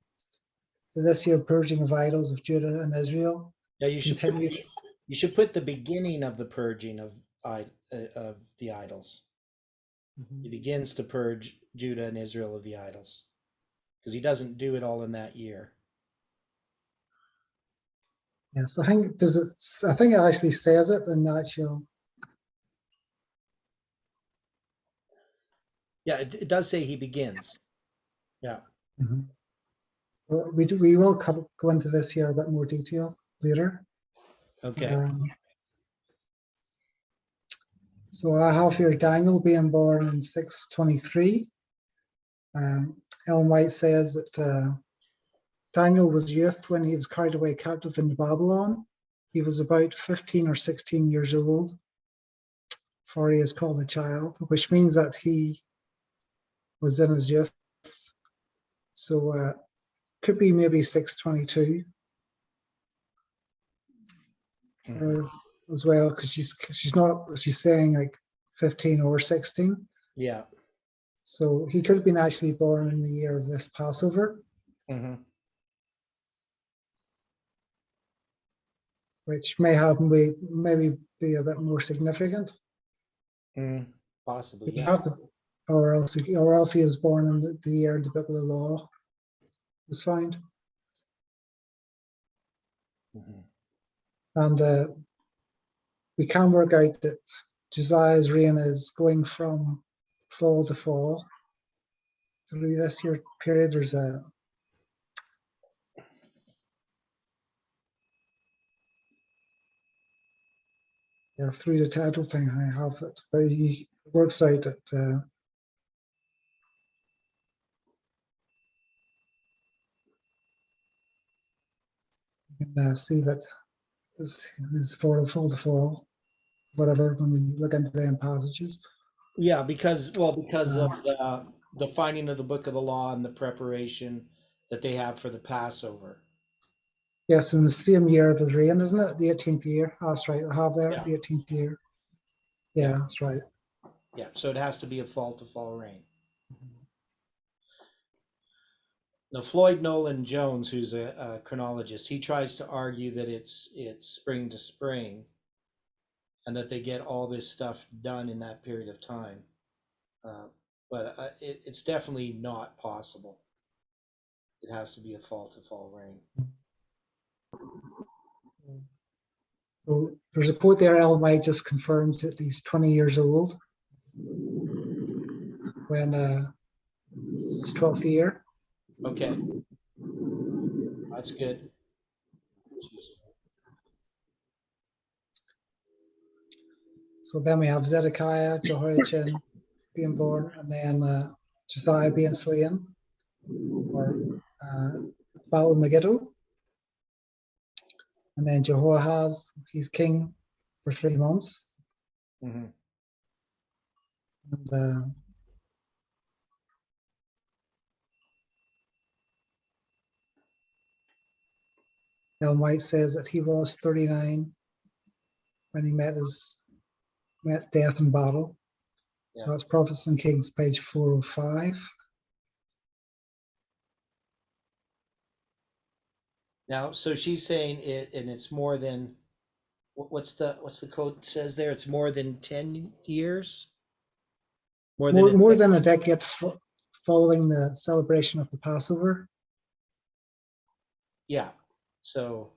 this year purging of idols of Judah and Israel. Yeah, you should put the beginning of the purging of the idols. Mm-hmm. He begins to purge Judah and Israel of the idols, because he doesn't do it all in that year. Yes, I think it actually says it in the actual Yeah, it does say he begins. Yeah. Mhm. Well, we will go into this here a bit more detail later. Okay. So I have here Daniel being born in 623. Ellen White says that Daniel was youth when he was carried away captive into Babylon. He was about 15 or 16 years old, for he is called a child, which means that he was in his youth. So could be maybe 622 as well, because she's saying like 15 or 16. Yeah. So he could have been actually born in the year of this Passover, which maybe be a bit more significant. Possibly, You yeah. have to, or else he was born in the year the book of the law was found. And we can work out that Josiah's reign is going from fall to fall through this year period. There's through the title thing I have it, but he works out that you can see that is fall to fall, whatever, when we look into the passages. Yeah, because of the finding of the book of the law and the preparation that they have for the Passover. Yes, in the same year of his reign, isn't it? The 18th year. Oh, that's right. I have there Yeah. the 18th year. Yeah, that's right. Yeah, so it has to be a fall to fall reign. Now, Floyd Nolan Jones, who's a chronologist, he tries to argue that it's spring to spring, and that they get all this stuff done in that period of time. But it's definitely not possible. It has to be a fall to fall reign. So there's a quote there, Ellen White just confirms that he's 20 years old when his 12th year. Okay. That's good. So then we have Zedekiah, Jehoiachin being born, and then Josiah being slain, or Battle of Megiddo. And then Jehoahaz, he's king for 3 months. Mm-hmm. And Ellen White says that he was 39 when he met death in battle. Yeah. So that's Prophets and Kings, page 405. Now, so she's saying it, and it's more than what's the quote says there? It's more than 10 years. More than a decade following the celebration of the Passover. Yeah. So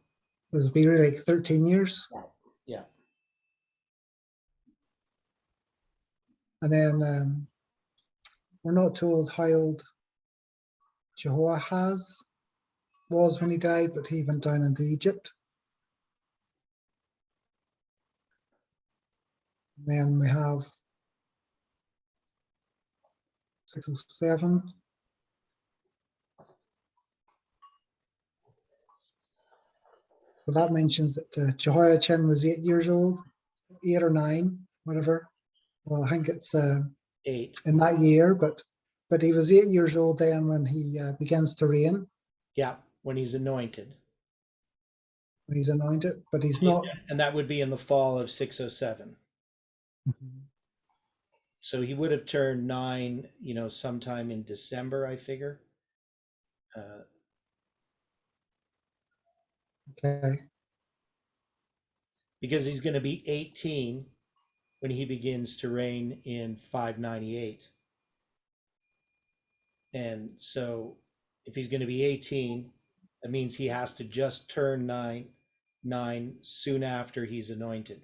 This would be really like 13 years. Yeah. And then we're not told how old Jehoahaz was when he died, but he went down into Egypt. And then we have 607. So that mentions that Jehoiachin was 8 years old, 8 or 9, whatever. Well, I think it's 8 in that year, but he was 8 years old then when he begins to reign. Yeah, when he's anointed. When he's anointed, but he's not. And that would be in the fall of 607. Mm-hmm. So he would have turned 9, sometime in December, I figure. Okay. Because he's going to be 18 when he begins to reign in 598. And so if he's going to be 18, that means he has to just turn 9 soon after he's anointed.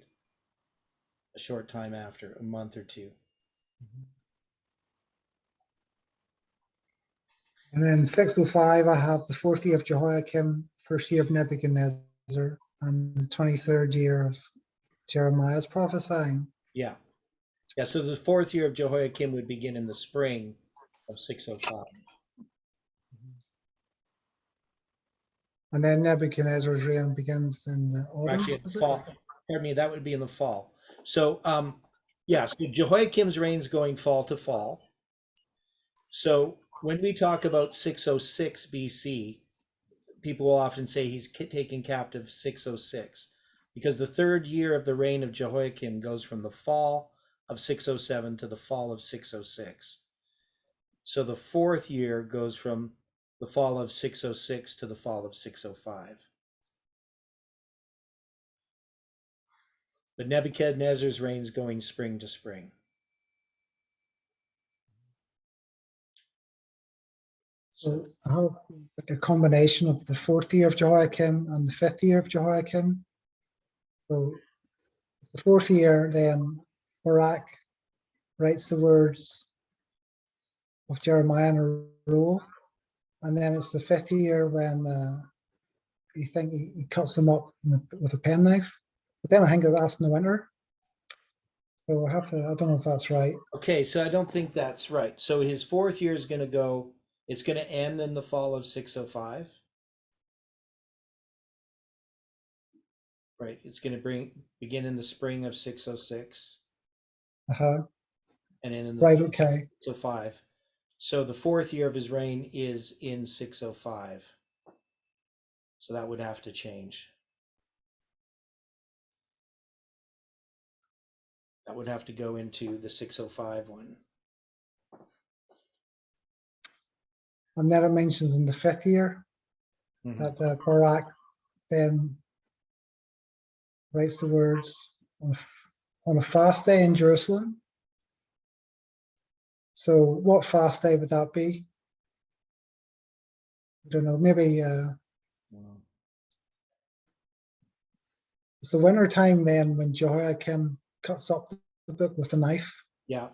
A short time after, a month or two. And then 605, I have the 4th year of Jehoiakim, 1st year of Nebuchadnezzar, and the 23rd year of Jeremiah's prophesying. Yeah. Yeah, so the 4th year of Jehoiakim would begin in the spring of 605. And then Nebuchadnezzar's reign begins in the autumn. Actually, Is it? fall. Pardon me, that would be in the fall. So, yeah, so Jehoiakim's reign's going fall to fall. So when we talk about 606 BC, people will often say he's taken captive 606 because the 3rd year of the reign of Jehoiakim goes from the fall of 607 to the fall of 606. So the 4th year goes from the fall of 606 to the fall of 605. But Nebuchadnezzar's reign's going spring to spring. So I have like a combination of the 4th year of Jehoiakim and the 5th year of Jehoiakim. So the 4th year, then Barak writes the words of Jeremiah in a roll. And then it's the 5th year when he cuts them up with a penknife. But then I think that's in the winter. So I don't know if that's right. Okay, so I don't think that's right. So his 4th year is going to go, it's going to end in the fall of 605. Right, it's going to begin in the spring of 606. Uh-huh. And then in the right, okay. 605. So the 4th year of his reign is in 605. So that would have to change. That would have to go into the 605 one. And then it mentions in the 5th year that Barak then writes the words on a fast day in Jerusalem. So what fast day would that be? I don't know, maybe it's the winter time then when Jehoiakim cuts up the book with a knife. Yeah.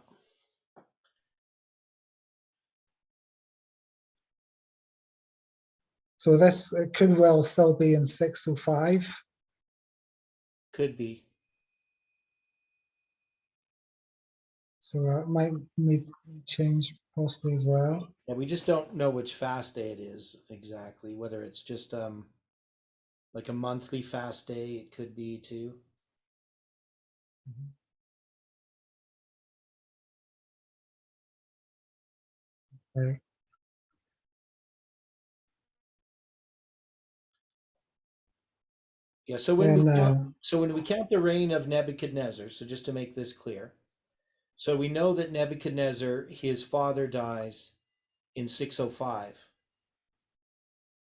So this it could well still be in 605. Could be. So that might need change possibly as well. Yeah, we just don't know which fast day it is exactly. Whether it's just like a monthly fast day, it could be too. Okay. Yeah, so when we count the reign of Nebuchadnezzar, so just to make this clear, so we know that Nebuchadnezzar, his father, dies in 605.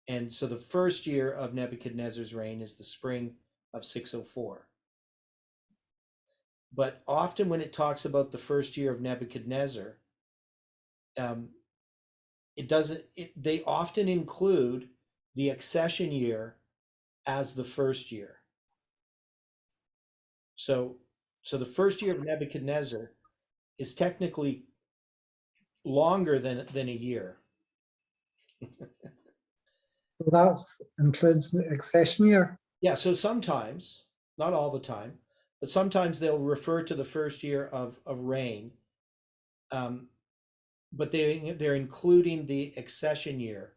And so the 1st year of Nebuchadnezzar's reign is the spring of 604. But often when it talks about the 1st year of Nebuchadnezzar, they often include the accession year as the 1st year. So the 1st year of Nebuchadnezzar is technically longer than a year. So that includes the accession year. Yeah, so sometimes, not all the time, but sometimes they'll refer to the 1st year of reign, but they're including the accession year,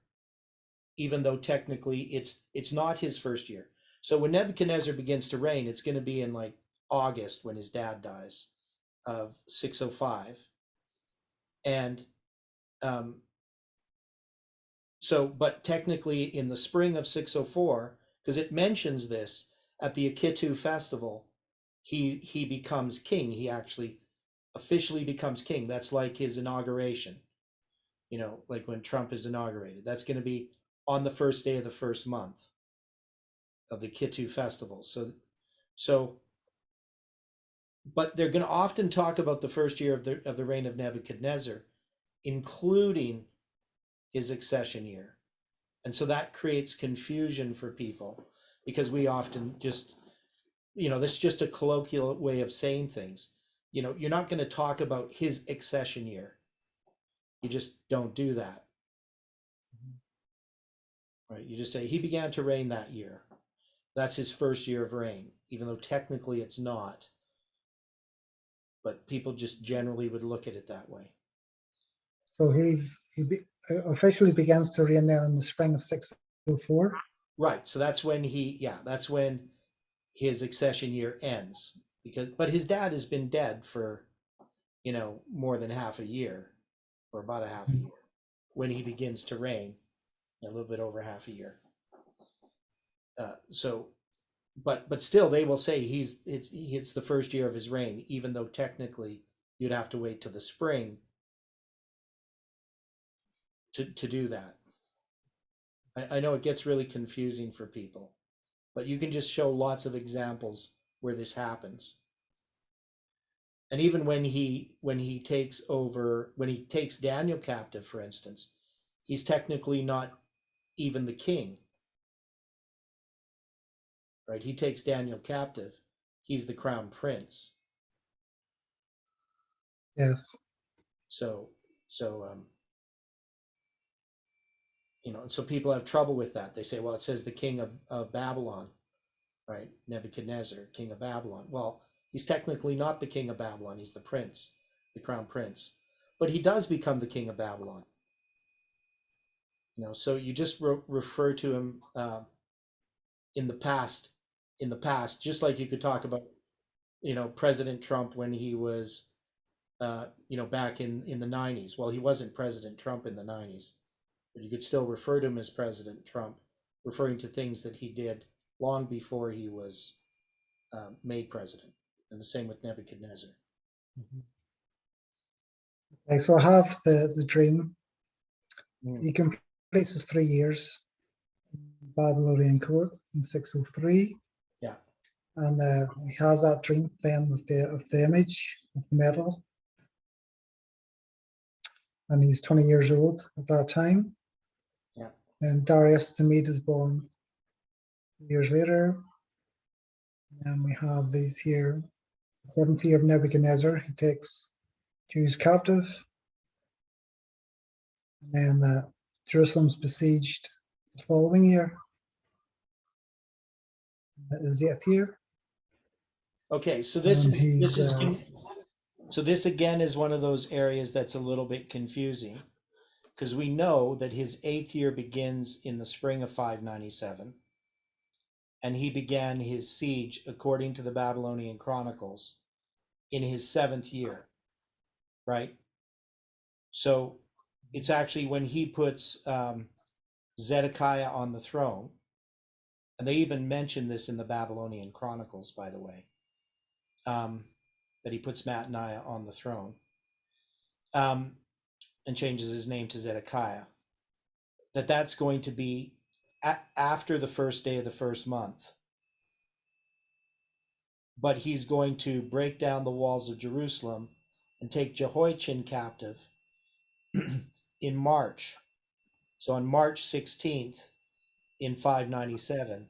even though technically it's not his 1st year. So when Nebuchadnezzar begins to reign, it's going to be in like August when his dad dies of 605. And but technically in the spring of 604, because it mentions this at the Akitu festival, he becomes king. He actually officially becomes king. That's like his inauguration, like when Trump is inaugurated. That's going to be on the 1st day of the 1st month of the Akitu festival. So but they're going to often talk about the 1st year of the reign of Nebuchadnezzar, including his accession year. And so that creates confusion for people because we often just, that's just a colloquial way of saying things. You're not going to talk about his accession year. You just don't do that. right? You just say he began to reign that year. That's his first year of reign, even though technically it's not. But people just generally would look at it that way. So officially begins to reign then in the spring of 604. Right. So that's when that's when his accession year ends. But his dad has been dead for, more than half a year, or about a half a year, when he begins to reign, a little bit over half a year. But still, they will say it's the first year of his reign, even though technically you'd have to wait till the spring to do that. I know it gets really confusing for people, but you can just show lots of examples where this happens. And even when he takes Daniel captive, for instance, he's technically not even the king. Right? He takes Daniel captive. He's the crown prince. Yes. So people have trouble with that. They say, well, it says the king of Babylon, right? Nebuchadnezzar, king of Babylon. Well, he's technically not the king of Babylon. He's the prince, the crown prince. But he does become the king of Babylon. So you just refer to him in the past, just like you could talk about, President Trump when he was, back in the 90s. Well, he wasn't President Trump in the 90s, but you could still refer to him as President Trump, referring to things that he did long before he was made president. And the same with Nebuchadnezzar. Okay, so I have the dream. Mm. He completes his 3 years in Babylonian court in 603. Yeah. And he has that dream then of the image of the medal. And he's 20 years old at that time. Yeah. And Darius the Mede is born years later. And we have these here. The 7th year of Nebuchadnezzar, he takes Jews captive. And then Jerusalem's besieged the following year. The 8th year. Okay, so this again is one of those areas that's a little bit confusing, because we know that his 8th year begins in the spring of 597, and he began his siege, according to the Babylonian Chronicles, in his 7th year, right? So it's actually when he puts Zedekiah on the throne, and they even mention this in the Babylonian Chronicles, by the way, that he puts Mattaniah on the throne, and changes his name to Zedekiah, that's going to be after the first day of the first month. But he's going to break down the walls of Jerusalem and take Jehoiachin captive in March. So on March 16th in 597,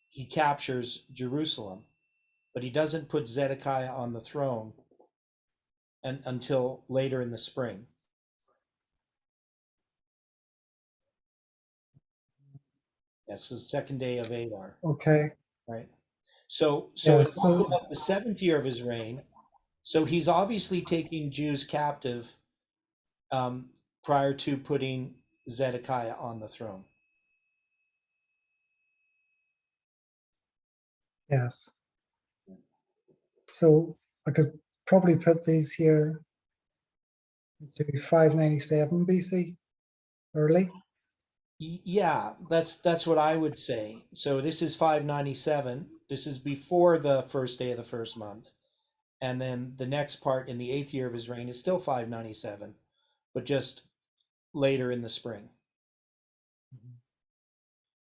he captures Jerusalem, but he doesn't put Zedekiah on the throne until later in the spring. That's the second day of Adar. Okay. Right. So Yeah, it's about the 7th year of his reign. So he's obviously taking Jews captive prior to putting Zedekiah on the throne. Yes. So I could probably put these here to 597 BC, early. Yeah, that's what I would say. So this is 597. This is before the first day of the first month. And then the next part in the 8th year of his reign is still 597, but just later in the spring.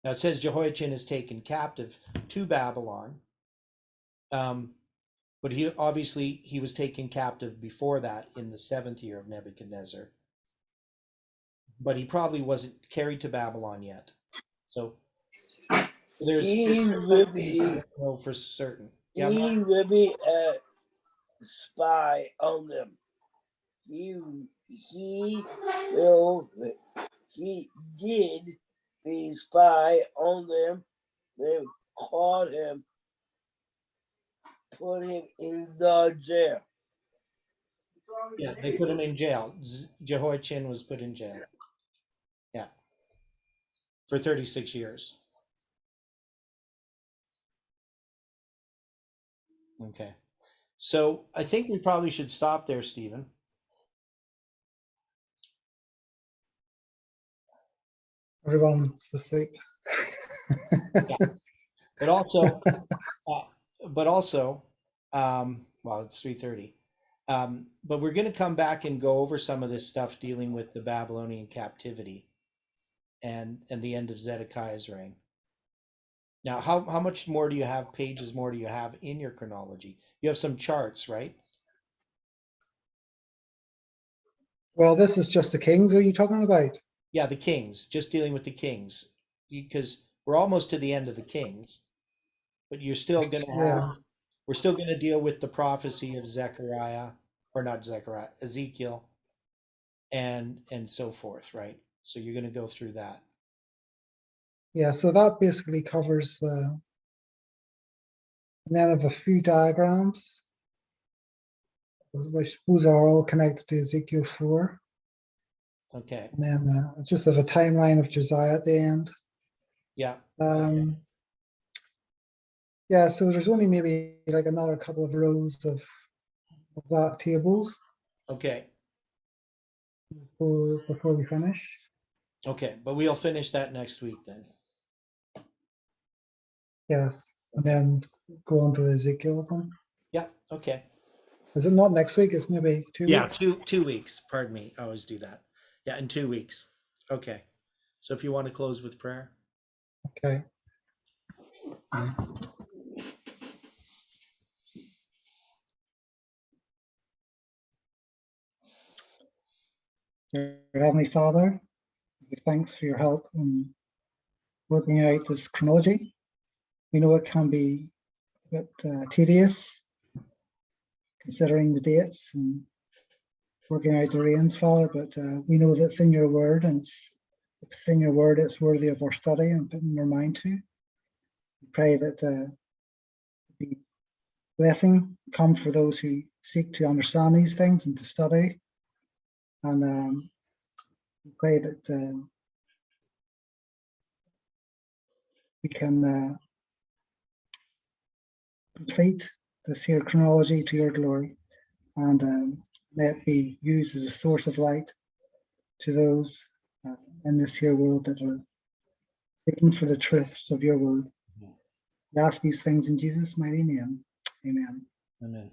Now it says Jehoiachin is taken captive to Babylon, but he was taken captive before that in the 7th year of Nebuchadnezzar. But he probably wasn't carried to Babylon yet. So there's no for certain. He will be a spy on them. He did be spy on them. They caught him, put him in the jail. Yeah, they put him in jail. Jehoiachin was put in jail. Yeah. For 36 years. Okay. So I think we probably should stop there, Stephen. Everyone's asleep. Yeah. But also, well, it's 3:30. But we're going to come back and go over some of this stuff dealing with the Babylonian captivity and the end of Zedekiah's reign. Now, how much more do you have, pages more do you have in your chronology? You have some charts, right? Well, this is just the kings. Are you talking about? Yeah, the kings, just dealing with the kings, because we're almost to the end of the kings, but you're still going to have, we're still going to deal with the prophecy of Zechariah, or not Zechariah, Ezekiel, and so forth, right? So you're going to go through that. Yeah, so that basically covers, and then I have a few diagrams, which those are all connected to Ezekiel 4. Okay. And then I just have a timeline of Josiah at the end. Yeah. Yeah, so there's only maybe like another couple of rows of that tables Okay. before we finish. Okay, but we'll finish that next week then. Yes, and then go on to the Ezekiel one. Yeah. Okay. Is it not next week? It's maybe 2 weeks. Yeah, 2 weeks. Pardon me. I always do that. Yeah, in 2 weeks. Okay. So if you want to close with prayer. Okay. Dear Heavenly Father, thanks for your help in working out this chronology. We know it can be a bit tedious, considering the dates and working out the reigns, Father, but we know that's in your word, and if it's in your word, it's worthy of our study and putting our mind to. We pray that the blessing come for those who seek to understand these things and to study. And we pray that we can complete this here chronology to your glory, and may it be used as a source of light to those in this here world that are seeking for the truths of your word. We ask these things in Jesus' mighty name. Amen. Amen.